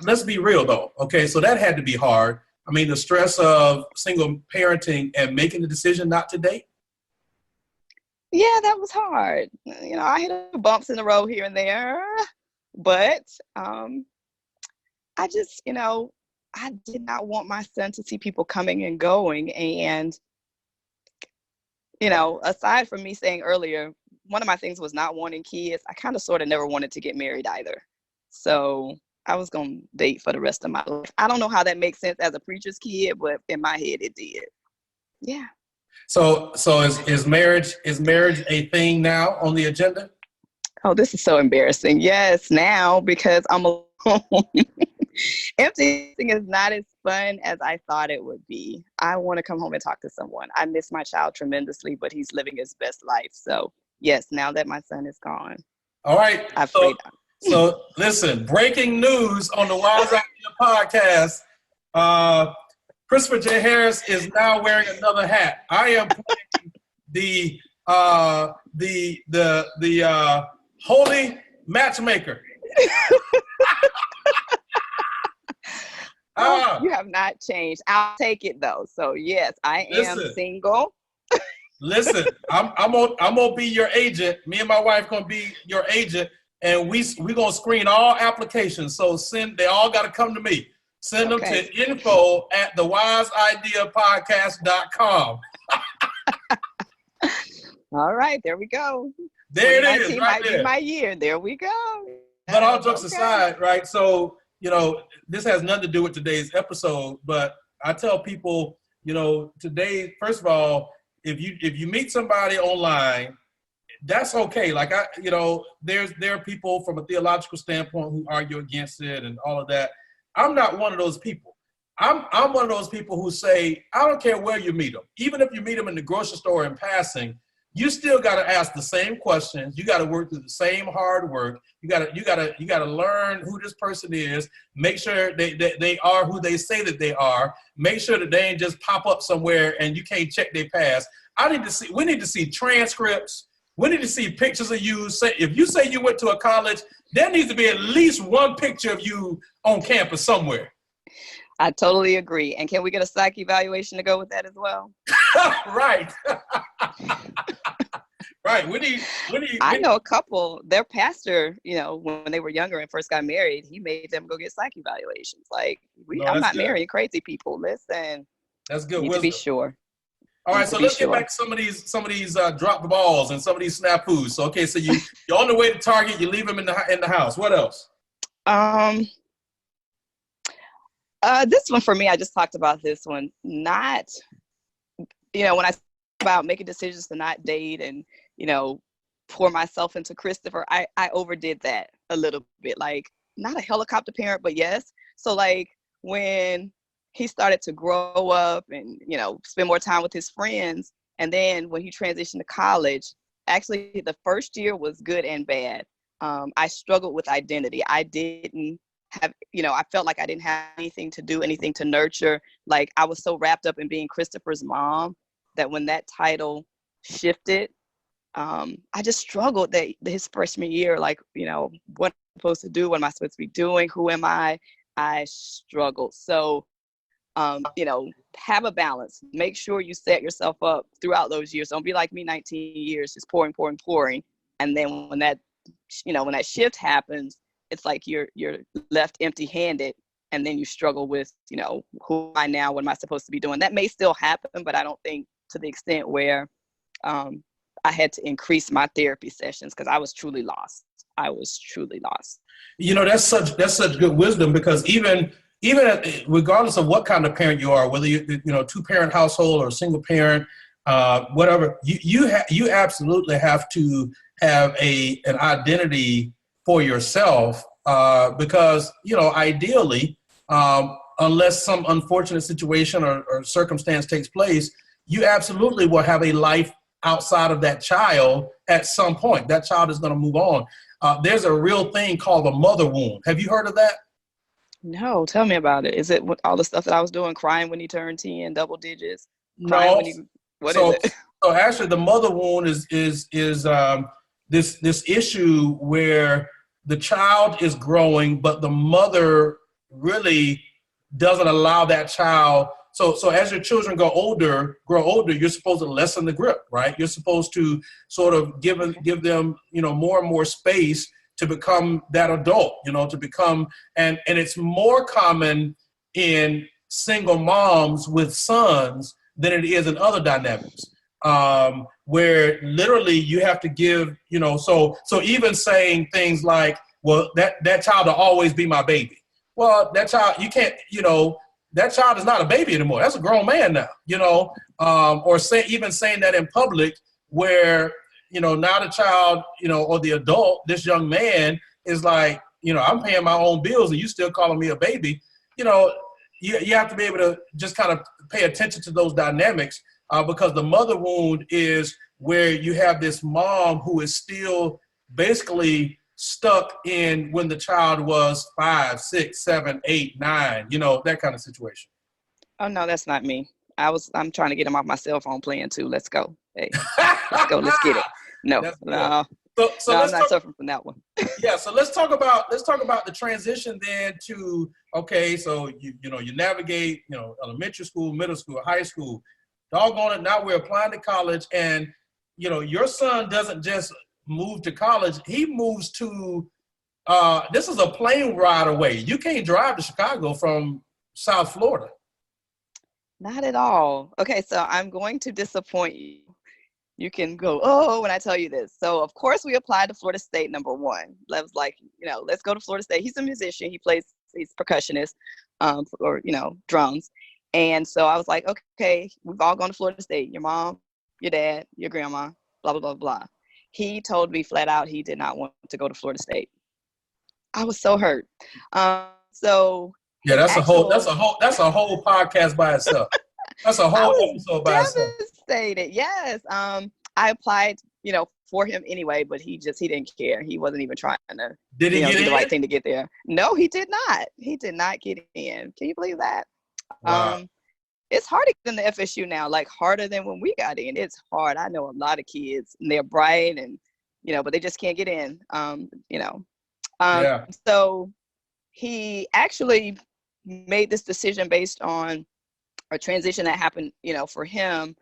let's be real though. Okay, so that had to be hard. I mean, the stress of single parenting and making the decision not to date. Yeah, that was hard. I hit bumps in the road here and there, but I just, I did not want my son to see people coming and going. And, aside from me saying earlier, one of my things was not wanting kids. I kind of sort of never wanted to get married either. So I was going to date for the rest of my life. I don't know how that makes sense as a preacher's kid, but in my head it did. Yeah. So is marriage a thing now on the agenda? Oh, this is so embarrassing. Yes, now because I'm alone. Emptying is not as fun as I thought it would be. I want to come home and talk to someone. I miss my child tremendously, but he's living his best life. So yes, now that my son is gone. All right. I've freed up. So listen, breaking news on the Wise Idea podcast. Christopher J. Harris is now wearing another hat. I am playing the holy matchmaker. You have not changed. I'll take it though. So yes, I am single. Listen, I'm gonna be your agent. Me and my wife gonna be your agent, and we gonna screen all applications. So they all got to come to me. Send them to info@thewise-idea-podcast.com. All right, there we go. There it is, right might there. be my year. There we go. But all jokes aside, right? So this has nothing to do with today's episode, but I tell people, today, first of all, if you meet somebody online, that's okay. Like there are people from a theological standpoint who argue against it and all of that. I'm not one of those people. I'm one of those people who say, I don't care where you meet them. Even if you meet them in the grocery store in passing, you still got to ask the same questions. You got to work through the same hard work. You got to learn who this person is. Make sure they are who they say that they are. Make sure that they ain't just pop up somewhere and you can't check their past. We need to see transcripts. We need to see pictures of you. If you say you went to a college, there needs to be at least one picture of you on campus somewhere. I totally agree. And can we get a psych evaluation to go with that as well? Right. Right. I know a couple, their pastor, when they were younger and first got married, he made them go get psych evaluations. Like, I'm not marrying crazy people. Listen. That's good. Need to be sure. All right, so let's get back to some of these drop the balls and some of these snafus. So so you're on the way to Target, you leave them in the house. What else? This one for me, I just talked about this one. Not, when I talk about making decisions to not date and pour myself into Christopher, I overdid that a little bit. Like, not a helicopter parent, but yes. So like when he started to grow up and, spend more time with his friends. And then when he transitioned to college, actually the first year was good and bad. I struggled with identity. I didn't have, I felt like I didn't have anything to nurture. Like, I was so wrapped up in being Christopher's mom that when that title shifted, I just struggled that his freshman year, like, what am I supposed to do? What am I supposed to be doing? Who am I? I struggled. So, have a balance. Make sure you set yourself up throughout those years. Don't be like me, 19 years, just pouring. And then when that shift happens, it's like you're left empty-handed, and then you struggle with, who am I now? What am I supposed to be doing? That may still happen, but I don't think to the extent where I had to increase my therapy sessions, because I was truly lost. That's such good wisdom, because even regardless of what kind of parent you are, whether you two-parent household or single parent, whatever, you absolutely have to have an identity for yourself, because ideally, unless some unfortunate situation or circumstance takes place, you absolutely will have a life outside of that child at some point. That child is going to move on. There's a real thing called the mother wound. Have you heard of that? No, tell me about it. Is it all the stuff that I was doing, crying when he turned 10, double digits? No. What is it? So actually, the mother wound is this issue where the child is growing, but the mother really doesn't allow that child. So as your children grow older, you're supposed to lessen the grip, right? You're supposed to sort of give them, more and more space to become that adult, to become, and it's more common in single moms with sons than it is in other dynamics, where literally you have to give, so even saying things like, well, that child will always be my baby. Well, that child, you can't, that child is not a baby anymore. That's a grown man now, or even saying that in public where, now the child, or the adult, this young man is like, I'm paying my own bills and you still calling me a baby. You have to be able to just kind of pay attention to those dynamics, because the mother wound is where you have this mom who is still basically stuck in when the child was 5, 6, 7, 8, 9, that kind of situation? Oh no, that's not me. I'm trying to get him off my cell phone playing too. Let's go. Hey, let's go. Let's get it. No, That's good. no, So no, I'm let's not talk. suffering from that one. Yeah, so let's talk about the transition then to, okay, so you navigate, elementary school, middle school, high school, doggone it, now we're applying to college, and your son doesn't just move to college, he moves to this is a plane ride away. You can't drive to Chicago from South Florida. Not at all. Okay, so I'm going to disappoint you. You can go, oh, when I tell you this. So, of course, we applied to Florida State, number one. I was like, let's go to Florida State. He's a musician. He's percussionist, or, drums. And so I was like, okay, we've all gone to Florida State. Your mom, your dad, your grandma, blah, blah, blah, blah. He told me flat out he did not want to go to Florida State. I was so hurt. So yeah, that's a whole podcast by itself. That's a whole episode by itself. Devastated. Yes. I applied, for him anyway, but he didn't care. He wasn't even trying to do the right thing to get there. No, he did not. He did not get in. Can you believe that? Wow. It's hard to get in the FSU now, like harder than when we got in. It's hard. I know a lot of kids and they're bright and, but they just can't get in, Yeah. So he actually made this decision based on a transition that happened, for him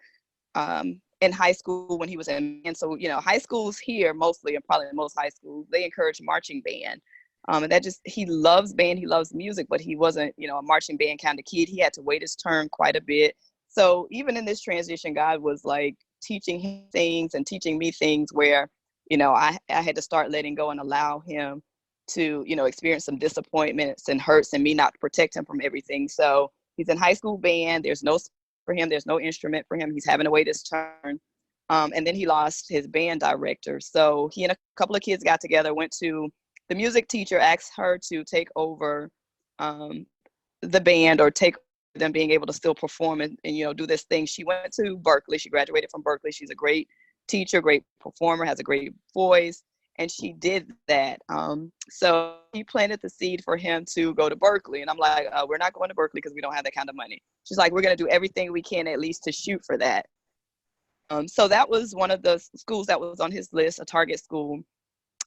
in high school when he was in. And so, high schools here mostly, and probably most high schools, they encourage marching band. And he loves band, he loves music, but he wasn't, a marching band kind of kid. He had to wait his turn quite a bit. So even in this transition, God was like teaching him things and teaching me things where, I had to start letting go and allow him to, experience some disappointments and hurts and me not to protect him from everything. So he's in high school band. There's no for him. There's no instrument for him. He's having to wait his turn. And then he lost his band director. So he and a couple of kids got together, went to the music teacher, asked her to take over the band or take them being able to still perform and do this thing. She went to Berkeley. She graduated from Berkeley. She's a great teacher, great performer, has a great voice. And she did that. So he planted the seed for him to go to Berkeley. And I'm like, we're not going to Berkeley because we don't have that kind of money. She's like, we're going to do everything we can at least to shoot for that. So that was one of the schools that was on his list, a target school.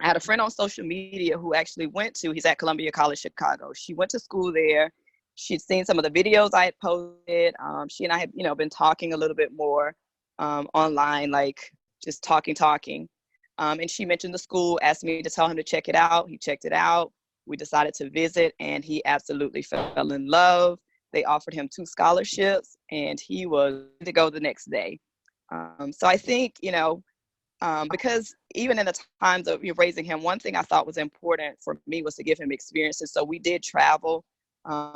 I had a friend on social media who actually he's at Columbia College, Chicago. She went to school there. She'd seen some of the videos I had posted. She and I had, been talking a little bit more online, like just talking. And she mentioned the school, asked me to tell him to check it out. He checked it out. We decided to visit, and he absolutely fell in love. They offered him 2 scholarships, and he was ready to go the next day. So I think, because even in the times of raising him, one thing I thought was important for me was to give him experiences. So we did travel.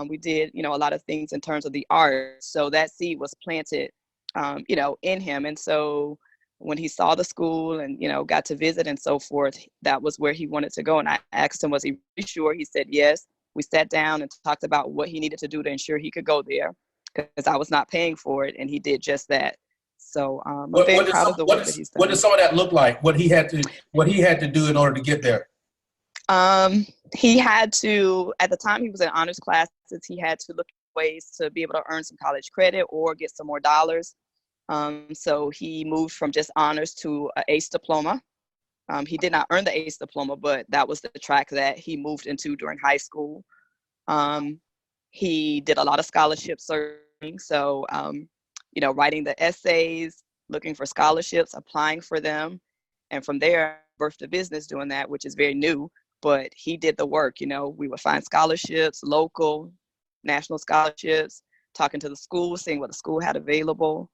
We did, a lot of things in terms of the art. So that seed was planted, in him. And so when he saw the school and, got to visit and so forth, that was where he wanted to go. And I asked him, was he really sure? He said, yes. We sat down and talked about what he needed to do to ensure he could go there because I was not paying for it. And he did just that. So I'm very proud of the work that he's done. What did some of that look like? What he had to do in order to get there? He had to, at the time he was in honors classes, he had to look at ways to be able to earn some college credit or get some more dollars. So he moved from just honors to an ACE diploma. He did not earn the ACE diploma, but that was the track that he moved into during high school. He did a lot of scholarship searching. So, writing the essays, looking for scholarships, applying for them. And from there, birthed a business doing that, which is very new. But he did the work. We would find scholarships, local, national scholarships, talking to the school, seeing what the school had available.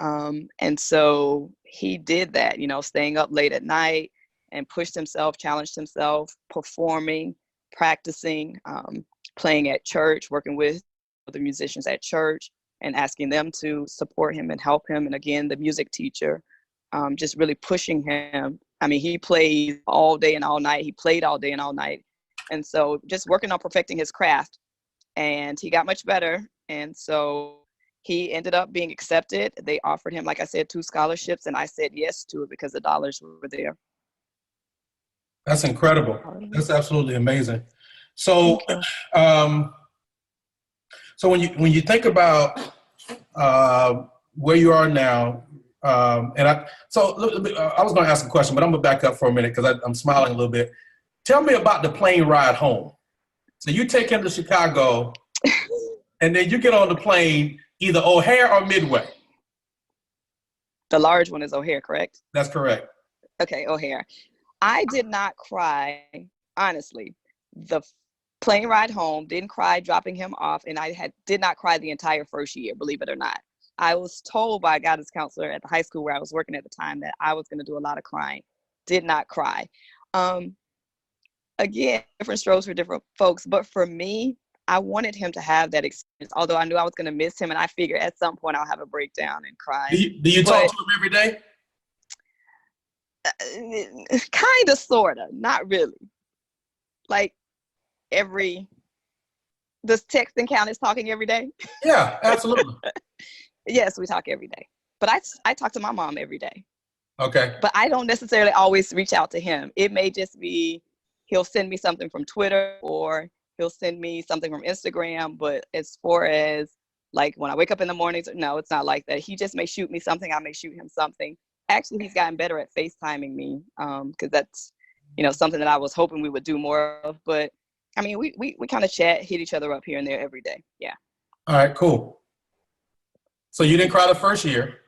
And so he did that, staying up late at night and pushed himself, challenged himself, performing, practicing, playing at church, working with the musicians at church and asking them to support him and help him. And again, the music teacher, just really pushing him. I mean, he played all day and all night. He played all day and all night. And so just working on perfecting his craft, and he got much better. And so he ended up being accepted. They offered him, like I said, 2 scholarships, and I said yes to it because the dollars were there. That's incredible. That's absolutely amazing. So, Thank you. um, so when you think about where you are now, I was going to ask a question, but I'm gonna back up for a minute because I'm smiling a little bit. Tell me about the plane ride home. So you take him to Chicago, and then you get on the plane, either O'Hare or Midway. The large one is O'Hare, correct? That's correct. Okay, O'Hare. I did not cry, honestly. The plane ride home, didn't cry dropping him off, and did not cry the entire first year, believe it or not. I was told by a guidance counselor at the high school where I was working at the time that I was going to do a lot of crying. Did not cry. Again, different strokes for different folks, but for me, I wanted him to have that experience, although I knew I was going to miss him, and I figured at some point I'll have a breakdown and cry. Do you talk to him every day? Kind of, sort of, not really. Like does texting count as talking every day? Yeah, absolutely. Yes, we talk every day. But I talk to my mom every day. Okay. But I don't necessarily always reach out to him. It may just be he'll send me something from Twitter or he'll send me something from Instagram. But as far as like when I wake up in the mornings, no, it's not like that. He just may shoot me something. I may shoot him something. Actually, he's gotten better at FaceTiming me because that's, something that I was hoping we would do more of. But I mean, we kind of chat, hit each other up here and there every day. Yeah. All right, cool. So you didn't cry the first year?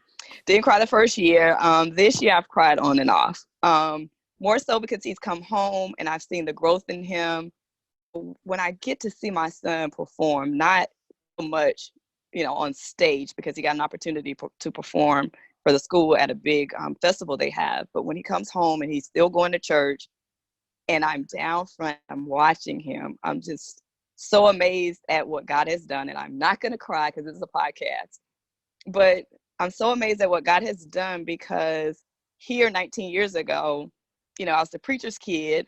Didn't cry the first year. This year I've cried on and off. More so because he's come home and I've seen the growth in him. When I get to see my son perform, not so much, on stage because he got an opportunity to perform for the school at a big festival they have. But when he comes home and he's still going to church and I'm down front, I'm watching him, I'm just so amazed at what God has done. And I'm not going to cry because this is a podcast. But I'm so amazed at what God has done because here 19 years ago, I was the preacher's kid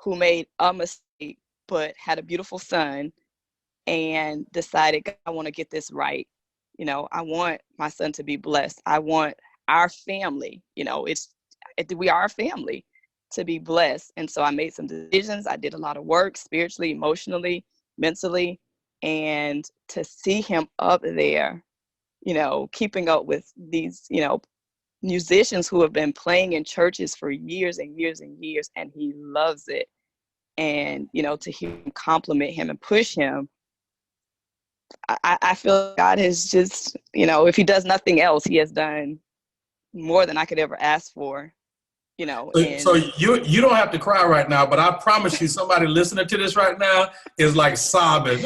who made a mistake but had a beautiful son and decided, I want to get this right. I want my son to be blessed. I want our family, we are a family, to be blessed. And so I made some decisions. I did a lot of work spiritually, emotionally, mentally, and to see him up there, keeping up with these, musicians who have been playing in churches for years and years and years, and he loves it. And, to hear him compliment him and push him, I feel God has just, if he does nothing else, he has done more than I could ever ask for, So you don't have to cry right now, but I promise you somebody listening to this right now is like sobbing.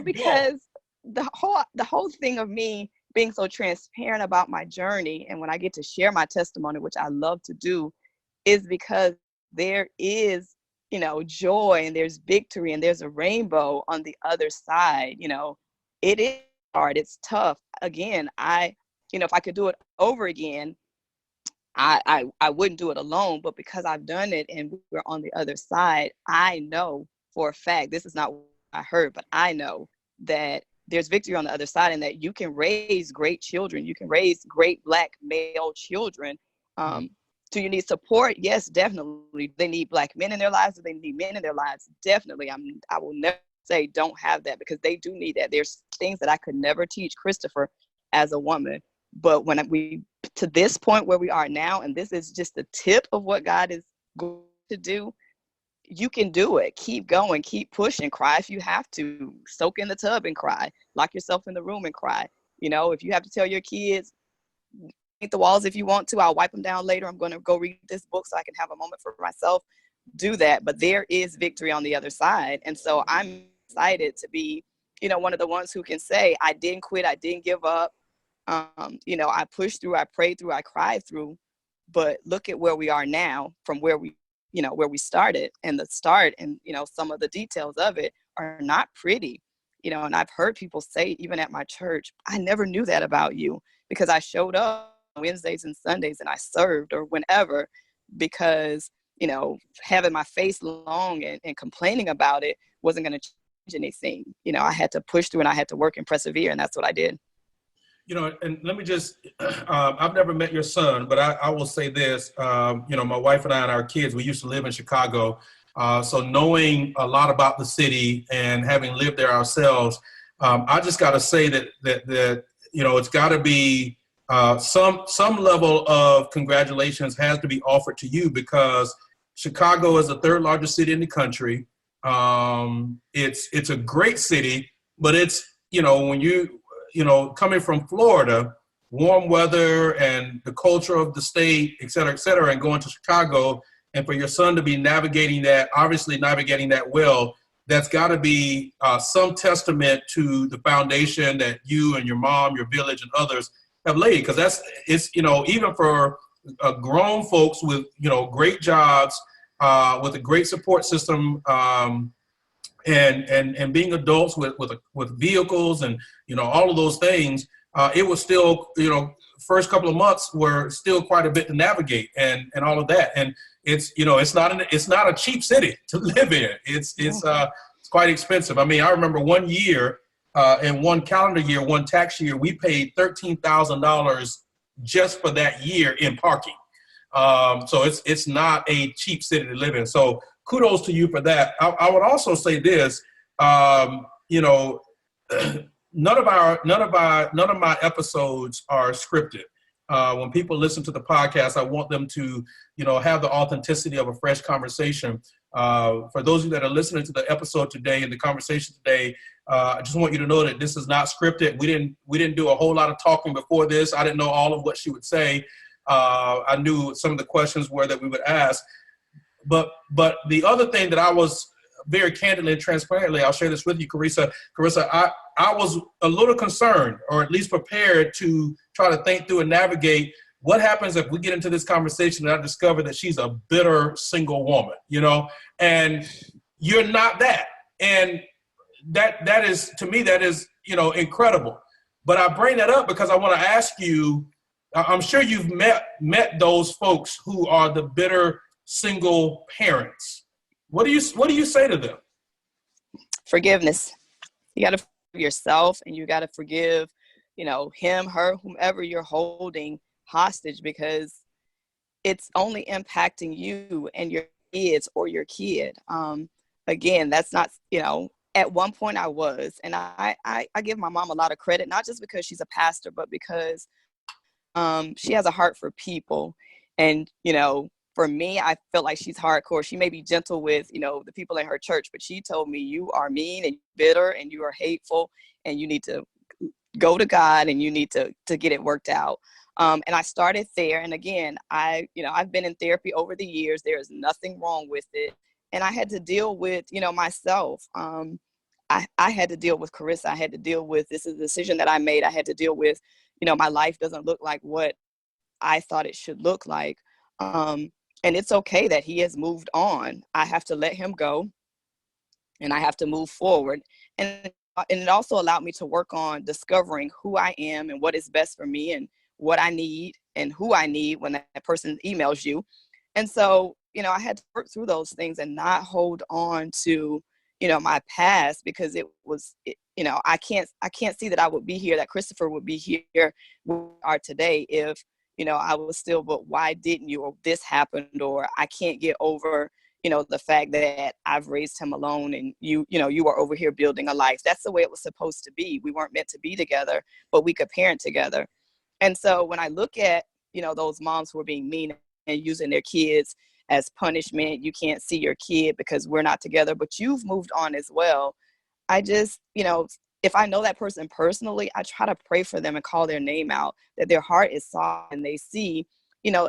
Because the whole thing of me being so transparent about my journey, and when I get to share my testimony, which I love to do, is because there is, joy and there's victory and there's a rainbow on the other side. It is hard. It's tough. Again, if I could do it over again, I wouldn't do it alone, but because I've done it and we're on the other side, I know for a fact, this is not what I heard, but I know that there's victory on the other side and that you can raise great children. You can raise great Black male children. Do you need support? Yes, definitely. They need Black men in their lives. Do they need men in their lives? Definitely. I will never say don't have that because they do need that. There's things that I could never teach Christopher as a woman. But when we to this point where we are now, and this is just the tip of what God is going to do, you can do it. Keep going, keep pushing, cry if you have to, soak in the tub and cry, lock yourself in the room and cry. If you have to tell your kids, paint the walls if you want to, I'll wipe them down later. I'm going to go read this book so I can have a moment for myself. Do that. But there is victory on the other side. And so I'm excited to be, one of the ones who can say, I didn't quit. I didn't give up. I pushed through, I prayed through, I cried through, but look at where we are now from where we started, and the start and, some of the details of it are not pretty, and I've heard people say, even at my church, I never knew that about you because I showed up on Wednesdays and Sundays and I served or whenever, because, having my face long and complaining about it wasn't going to change anything. I had to push through and I had to work and persevere, and that's what I did. And let me just, I've never met your son, but I will say this, my wife and I and our kids, we used to live in Chicago. So knowing a lot about the city and having lived there ourselves, I just got to say that it's got to be some level of congratulations has to be offered to you, because Chicago is the third largest city in the country. It's a great city, but it's, when coming from Florida, warm weather and the culture of the state, et cetera, and going to Chicago, and for your son to be navigating that well, that's got to be some testament to the foundation that you and your mom, your village, and others have laid. Because even for grown folks with, great jobs, with a great support system, and being adults with vehicles and all of those things, it was still first couple of months were still quite a bit to navigate and all of that. And it's not a cheap city to live in. It's quite expensive. I mean, I remember one year, in one calendar year, one tax year, we paid $13,000 just for that year in parking. So it's not a cheap city to live in. So kudos to you for that. I would also say this, none of my episodes are scripted. When people listen to the podcast, I want them to, have the authenticity of a fresh conversation. For those of you that are listening to the episode today and the conversation today, I just want you to know that this is not scripted. We didn't do a whole lot of talking before this. I didn't know all of what she would say. I knew some of the questions were that we would ask. But the other thing that I was very candidly and transparently, I'll share this with you, Kerissa. Kerissa, I was a little concerned, or at least prepared to try to think through and navigate what happens if we get into this conversation and I discover that she's a bitter single woman, and you're not that. And that is, to me, that is, incredible. But I bring that up because I want to ask you, I'm sure you've met those folks who are the bitter single parents. What do you say to them? Forgiveness. You got to forgive yourself, and you got to forgive, him, her, whomever you're holding hostage, because it's only impacting you and your kids or your kid. Again, that's not, at one point I was, and I give my mom a lot of credit, not just because she's a pastor, but because she has a heart for people. And, for me, I feel like she's hardcore. She may be gentle with, the people in her church, but she told me, you are mean and bitter and you are hateful, and you need to go to God and you need to get it worked out. And I started there. And again, I've been in therapy over the years. There is nothing wrong with it. And I had to deal with, myself. I had to deal with Kerissa. I had to deal with, this is a decision that I made. I had to deal with, my life doesn't look like what I thought it should look like. And it's okay that he has moved on. I have to let him go, and I have to move forward. And it also allowed me to work on discovering who I am and what is best for me and what I need and who I need when that person emails you. And so, I had to work through those things and not hold on to, my past, because it was, I can't see that I would be here, that Christopher would be here where we are today if, I was still, but why didn't you, or this happened, or I can't get over, the fact that I've raised him alone and you were over here building a life. That's the way it was supposed to be. We weren't meant to be together, but we could parent together. And so when I look at, those moms who are being mean and using their kids as punishment, you can't see your kid because we're not together, but you've moved on as well. I just, if I know that person personally, I try to pray for them and call their name out, that their heart is soft and they see,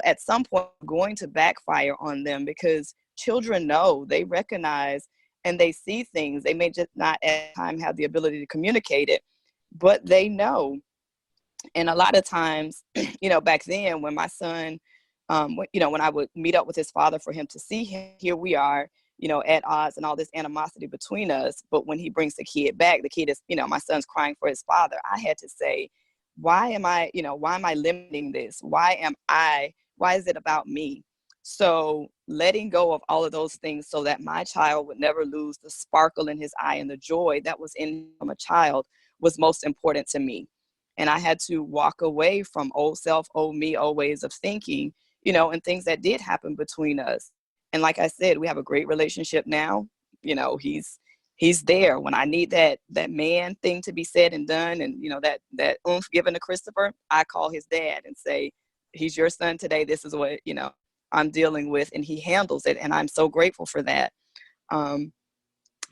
at some point going to backfire on them, because children know, they recognize, and they see things. They may just not at the time have the ability to communicate it, but they know. And a lot of times, back then when my son, when I would meet up with his father for him to see him, here we are, at odds and all this animosity between us. But when he brings the kid back, the kid is, my son's crying for his father. I had to say, why am I limiting this? Why is it about me? So letting go of all of those things so that my child would never lose the sparkle in his eye and the joy that was in him from a child was most important to me. And I had to walk away from old self, old me, old ways of thinking, and things that did happen between us. And like I said, we have a great relationship now. He's there when I need that man thing to be said and done. And, that oomph given to Christopher, I call his dad and say, he's your son today. This is what, I'm dealing with. And he handles it. And I'm so grateful for that.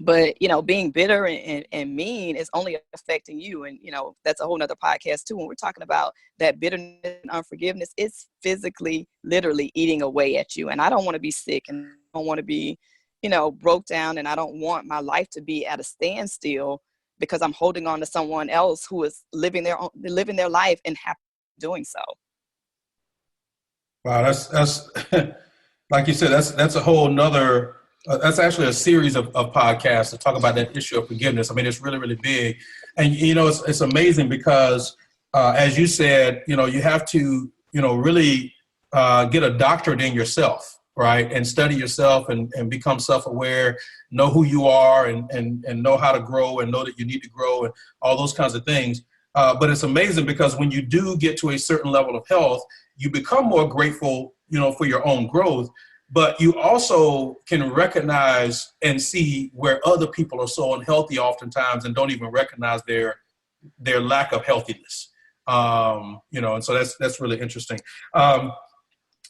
But, being bitter and mean is only affecting you. And, that's a whole nother podcast too. When we're talking about that bitterness and unforgiveness, it's physically, literally eating away at you. And I don't want to be sick, and I don't want to be, broke down. And I don't want my life to be at a standstill because I'm holding on to someone else who is living their life and happy doing so. Wow, that's like you said, that's a whole nother. That's actually a series of podcasts to talk about that issue of forgiveness. I mean, it's really, really big. And, it's amazing because, as you said, you have to, really get a doctorate in yourself, right? And study yourself and become self-aware, know who you are and know how to grow and know that you need to grow and all those kinds of things. But it's amazing because when you do get to a certain level of health, you become more grateful, for your own growth. But you also can recognize and see where other people are so unhealthy oftentimes and don't even recognize their lack of healthiness. And so that's really interesting.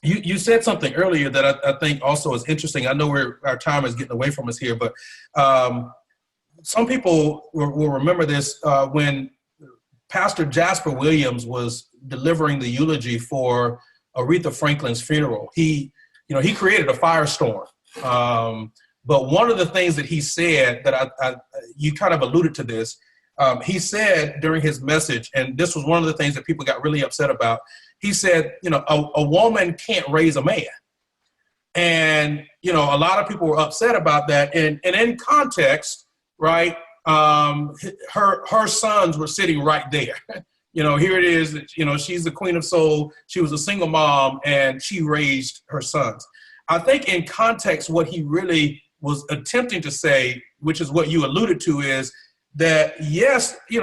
You said something earlier that I think also is interesting. I know our time is getting away from us here, but some people will remember this when Pastor Jasper Williams was delivering the eulogy for Aretha Franklin's funeral. He created a firestorm. But one of the things that he said that you kind of alluded to this, he said during his message, and this was one of the things that people got really upset about. He said, a woman can't raise a man. And, a lot of people were upset about that. And in context, right, her sons were sitting right there. Here it is, she's the queen of soul. She was a single mom and she raised her sons. I think in context, what he really was attempting to say, which is what you alluded to, is that, yes, you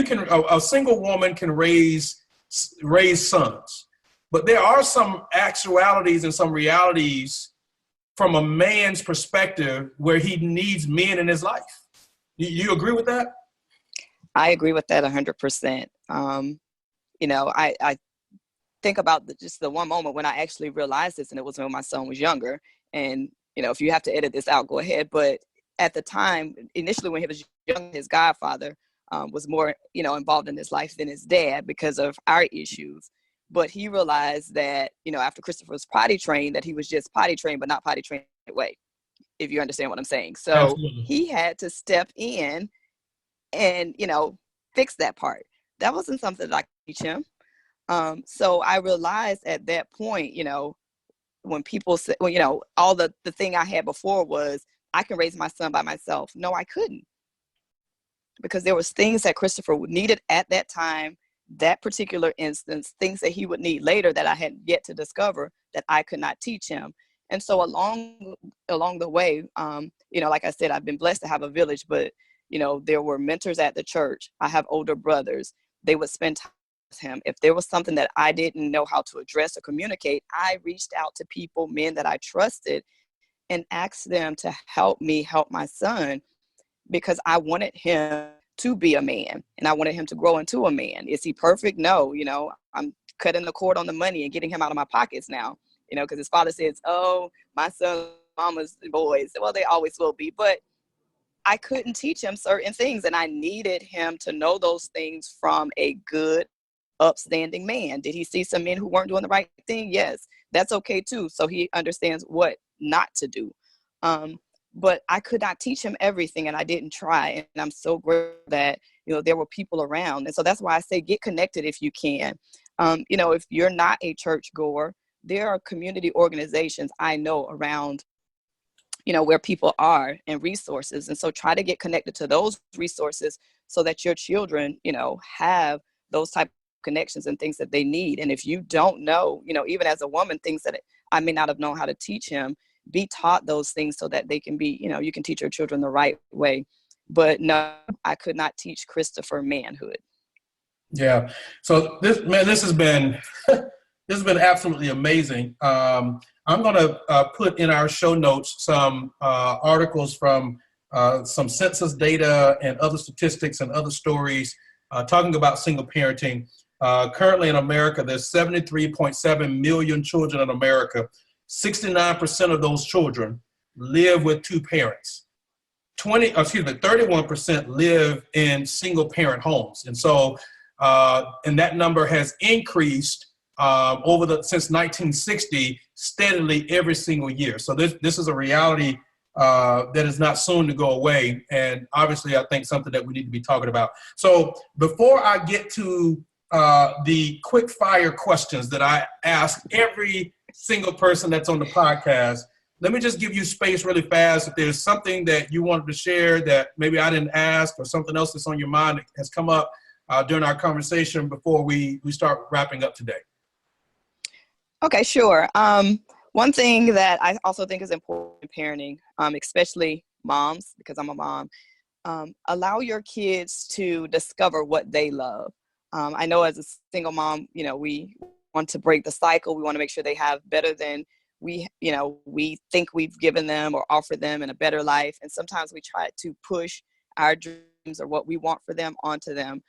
can, a single woman can raise sons, but there are some actualities and some realities from a man's perspective where he needs men in his life. You agree with that? I agree with that 100%. I think about just the one moment when I actually realized this, and it was when my son was younger. And, if you have to edit this out, go ahead. But at the time, initially when he was young, his godfather was more, involved in his life than his dad because of our issues. But he realized that, after Christopher was potty trained, that he was just potty trained, but not potty trained the right way, if you understand what I'm saying. So Absolutely. He had to step in and, fix that part. That wasn't something that I could teach him. So I realized at that point, when people say, all the thing I had before was I can raise my son by myself. No, I couldn't. Because there was things that Christopher needed at that time, that particular instance, things that he would need later that I had yet to discover that I could not teach him. And so along the way, like I said, I've been blessed to have a village, but there were mentors at the church. I have older brothers. They would spend time with him. If there was something that I didn't know how to address or communicate, I reached out to people, men that I trusted, and asked them to help me help my son because I wanted him to be a man and I wanted him to grow into a man. Is he perfect? No. I'm cutting the cord on the money and getting him out of my pockets now, because his father says, oh, my son, mama's boys. Well, they always will be, but I couldn't teach him certain things, and I needed him to know those things from a good, upstanding man. Did he see some men who weren't doing the right thing? Yes, that's okay too. So he understands what not to do. But I could not teach him everything, and I didn't try. And I'm so grateful that, there were people around. And so that's why I say get connected if you can. If you're not a church goer, there are community organizations I know around where people are and resources. And so try to get connected to those resources so that your children, have those type of connections and things that they need. And if you don't know, even as a woman, things that I may not have known how to teach him, be taught those things so that they can be, you can teach your children the right way. But no, I could not teach Christopher manhood. Yeah. So this has been this has been absolutely amazing. I'm going to put in our show notes some articles from some census data and other statistics and other stories talking about single parenting. Currently in America, there's 73.7 million children in America. 69% of those children live with two parents. 31% live in single parent homes. And so, and that number has increased since 1960 steadily every single year. So this is a reality that is not soon to go away. And obviously, I think something that we need to be talking about. So before I get to the quick fire questions that I ask every single person that's on the podcast, let me just give you space really fast. If there's something that you wanted to share that maybe I didn't ask, or something else that's on your mind that has come up during our conversation before we start wrapping up today. Okay, sure. One thing that I also think is important in parenting, especially moms, because I'm a mom, allow your kids to discover what they love. I know as a single mom, we want to break the cycle. We want to make sure they have better than we think we've given them or offered them in a better life. And sometimes we try to push our dreams or what we want for them onto them.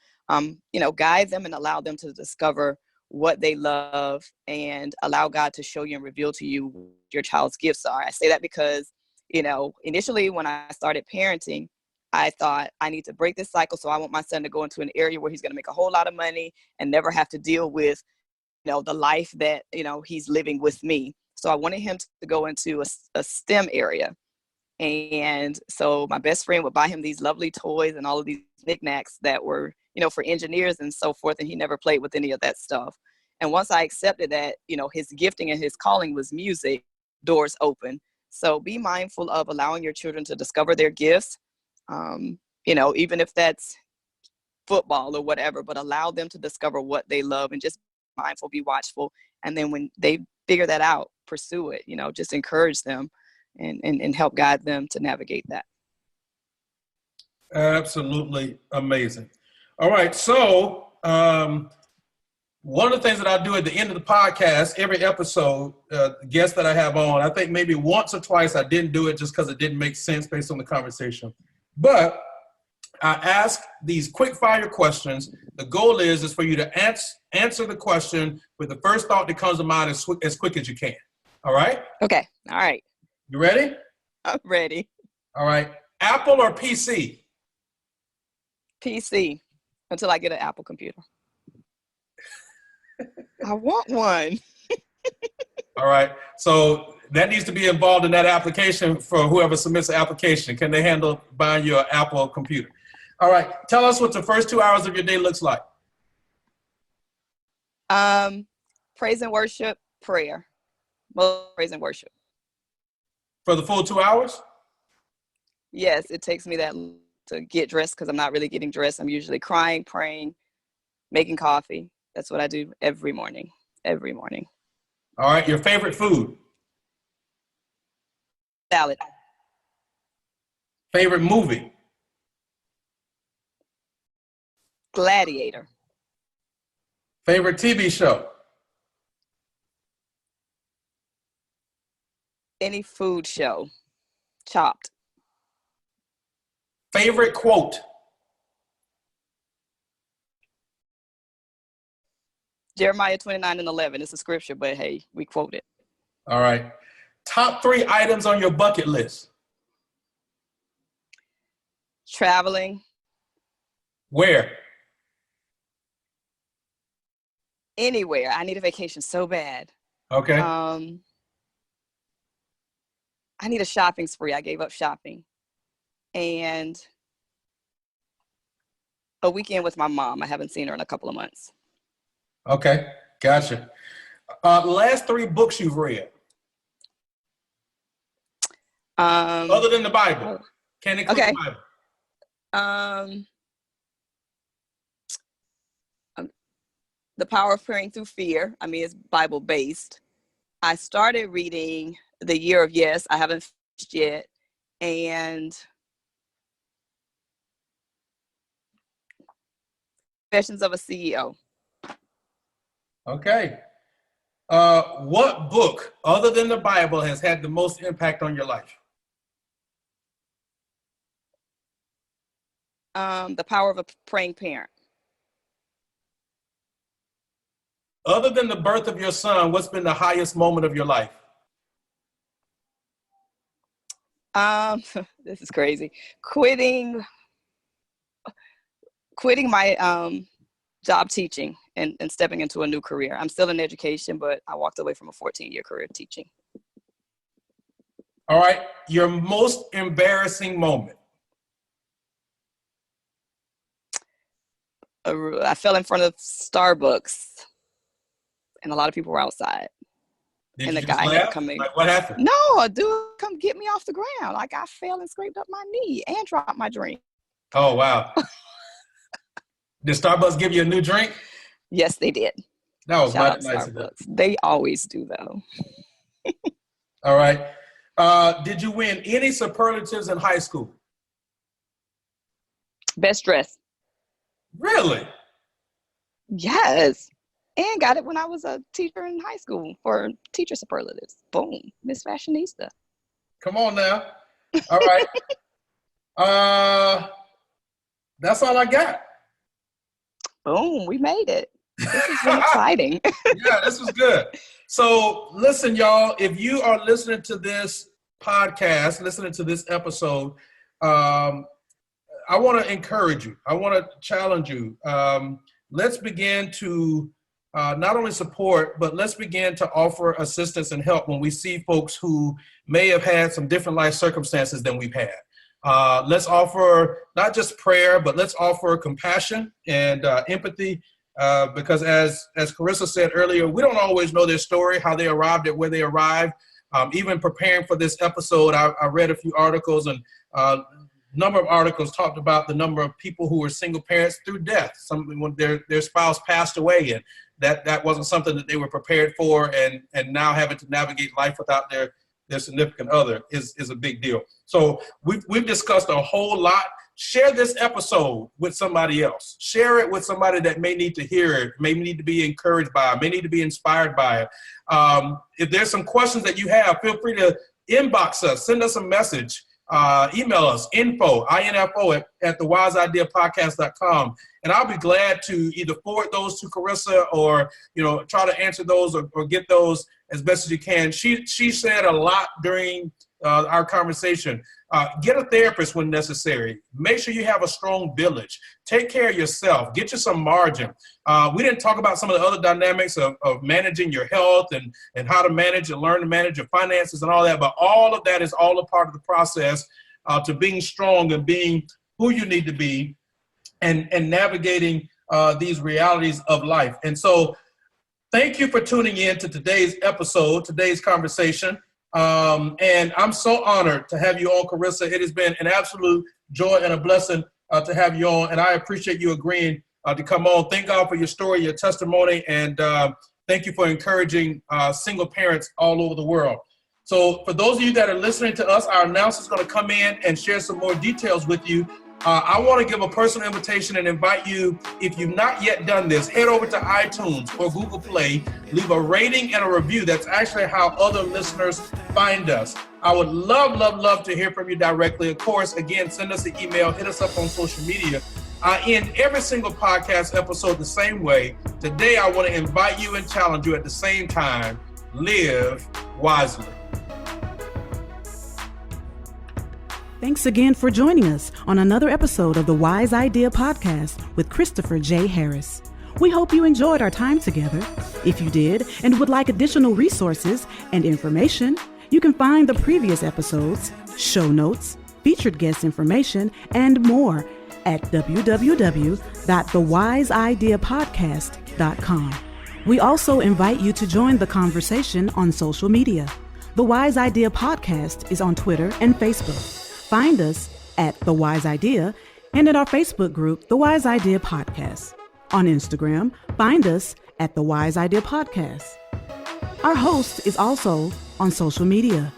Guide them and allow them to discover what they love, and allow God to show you and reveal to you what your child's gifts are. I say that because, initially when I started parenting, I thought I need to break this cycle. So I want my son to go into an area where he's going to make a whole lot of money and never have to deal with, the life that, he's living with me. So I wanted him to go into a STEM area. And so my best friend would buy him these lovely toys and all of these knickknacks that were, for engineers and so forth. And he never played with any of that stuff. And once I accepted that, his gifting and his calling was music, doors open. So be mindful of allowing your children to discover their gifts, even if that's football or whatever, but allow them to discover what they love, and just be mindful, be watchful. And then when they figure that out, pursue it, just encourage them and help guide them to navigate that. Absolutely amazing. All right. So one of the things that I do at the end of the podcast, every episode, the guests that I have on, I think maybe once or twice I didn't do it just because it didn't make sense based on the conversation. But I ask these quick fire questions. The goal is for you to answer the question with the first thought that comes to mind as quick as you can. All right? Okay. All right. You ready? I'm ready. All right. Apple or PC? PC, until I get an Apple computer. I want one. All right. So that needs to be involved in that application for whoever submits the application. Can they handle buying you an Apple computer? All right. Tell us what the first 2 hours of your day looks like. Praise and worship, prayer. Well, praise and worship. For the full 2 hours? Yes, it takes me that long to get dressed because I'm not really getting dressed. I'm usually crying, praying, making coffee. That's what I do every morning. Every morning. All right. Your favorite food? Salad. Favorite movie? Gladiator. Favorite TV show? Any food show. Chopped. Favorite quote? Jeremiah 29:11. It's a scripture, but hey, we quote it. All right. Top 3 items on your bucket list? Traveling. Where? Anywhere. I need a vacation so bad. Okay. I need a shopping spree. I gave up shopping. And a weekend with my mom. I haven't seen her in a couple of months. Okay. Gotcha. Last 3 books you've read? Other than the Bible. Can't include the Bible. The Power of Praying Through Fear. I mean, it's Bible based. I started reading The Year of Yes. I haven't finished yet. And Confessions of a CEO. Okay. What book, other than the Bible, has had the most impact on your life? The Power of a Praying Parent. Other than the birth of your son, what's been the highest moment of your life? This is crazy. Quitting my job teaching and stepping into a new career. I'm still in education, but I walked away from a 14-year career teaching. All right. Your most embarrassing moment? I fell in front of Starbucks, and a lot of people were outside. Did and you the just guy laugh? had come in. Like, what happened? No, a dude come get me off the ground. Like, I fell and scraped up my knee and dropped my drink. Oh, wow. Did Starbucks give you a new drink? Yes, they did. That was Shout mighty out nice of them. Starbucks. They always do, though. All right. Did you win any superlatives in high school? Best dress. Really? Yes. And got it when I was a teacher in high school for teacher superlatives. Boom. Miss Fashionista. Come on now. All right. That's all I got. Boom. We made it. This has been exciting. Yeah, this was good. So listen, y'all, if you are listening to this podcast, listening to this episode, I want to encourage you. I want to challenge you. Let's begin to not only support, but let's begin to offer assistance and help when we see folks who may have had some different life circumstances than we've had. Let's offer not just prayer, but let's offer compassion and empathy. Because as Kerissa said earlier, we don't always know their story, how they arrived at where they arrived. Even preparing for this episode, I read a few articles, and number of articles talked about the number of people who were single parents through death. Some when their spouse passed away, and that wasn't something that they were prepared for, and now having to navigate life without their significant other is a big deal. So we've discussed a whole lot. Share this episode with somebody else. Share it with somebody that may need to hear it, may need to be encouraged by it, may need to be inspired by it. If there's some questions that you have, feel free to inbox us, send us a message, email us, info at thewiseideapodcast.com. And I'll be glad to either forward those to Kerissa or, try to answer those or get those as best as you can. She said a lot during our conversation. Get a therapist when necessary. Make sure you have a strong village. Take care of yourself. Get you some margin. We didn't talk about some of the other dynamics of managing your health and how to manage and learn to manage your finances and all that. But all of that is all a part of the process to being strong and being who you need to be and navigating these realities of life. And so thank you for tuning in to today's episode, today's conversation. And I'm so honored to have you on, Kerissa. It has been an absolute joy and a blessing to have you on, and I appreciate you agreeing to come on. Thank God for your story, your testimony, and thank you for encouraging single parents all over the world. So for those of you that are listening to us, our announcer is going to come in and share some more details with you. I want to give a personal invitation and invite you, if you've not yet done this, head over to iTunes or Google Play, leave a rating and a review. That's actually how other listeners find us. I would love to hear from you directly. Of course, again, send us an email, hit us up on social media. I end every single podcast episode the same way. Today, I want to invite you and challenge you at the same time. Live wisely. Thanks again for joining us on another episode of the Wise Idea Podcast with Christopher J. Harris. We hope you enjoyed our time together. If you did and would like additional resources and information, you can find the previous episodes, show notes, featured guest information, and more at www.thewiseideapodcast.com. We also invite you to join the conversation on social media. The Wise Idea Podcast is on Twitter and Facebook. Find us at The Wise Idea and at our Facebook group, The Wise Idea Podcast. On Instagram, find us at The Wise Idea Podcast. Our host is also on social media.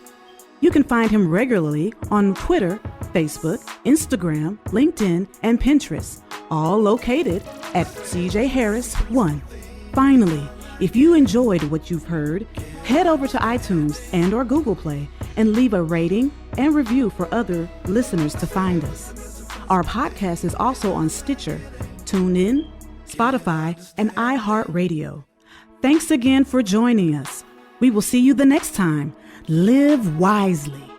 You can find him regularly on Twitter, Facebook, Instagram, LinkedIn, and Pinterest, all located at CJ Harris 1. Finally, if you enjoyed what you've heard, head over to iTunes and or Google Play and leave a rating and review for other listeners to find us. Our podcast is also on Stitcher, TuneIn, Spotify, and iHeartRadio. Thanks again for joining us. We will see you the next time. Live wisely.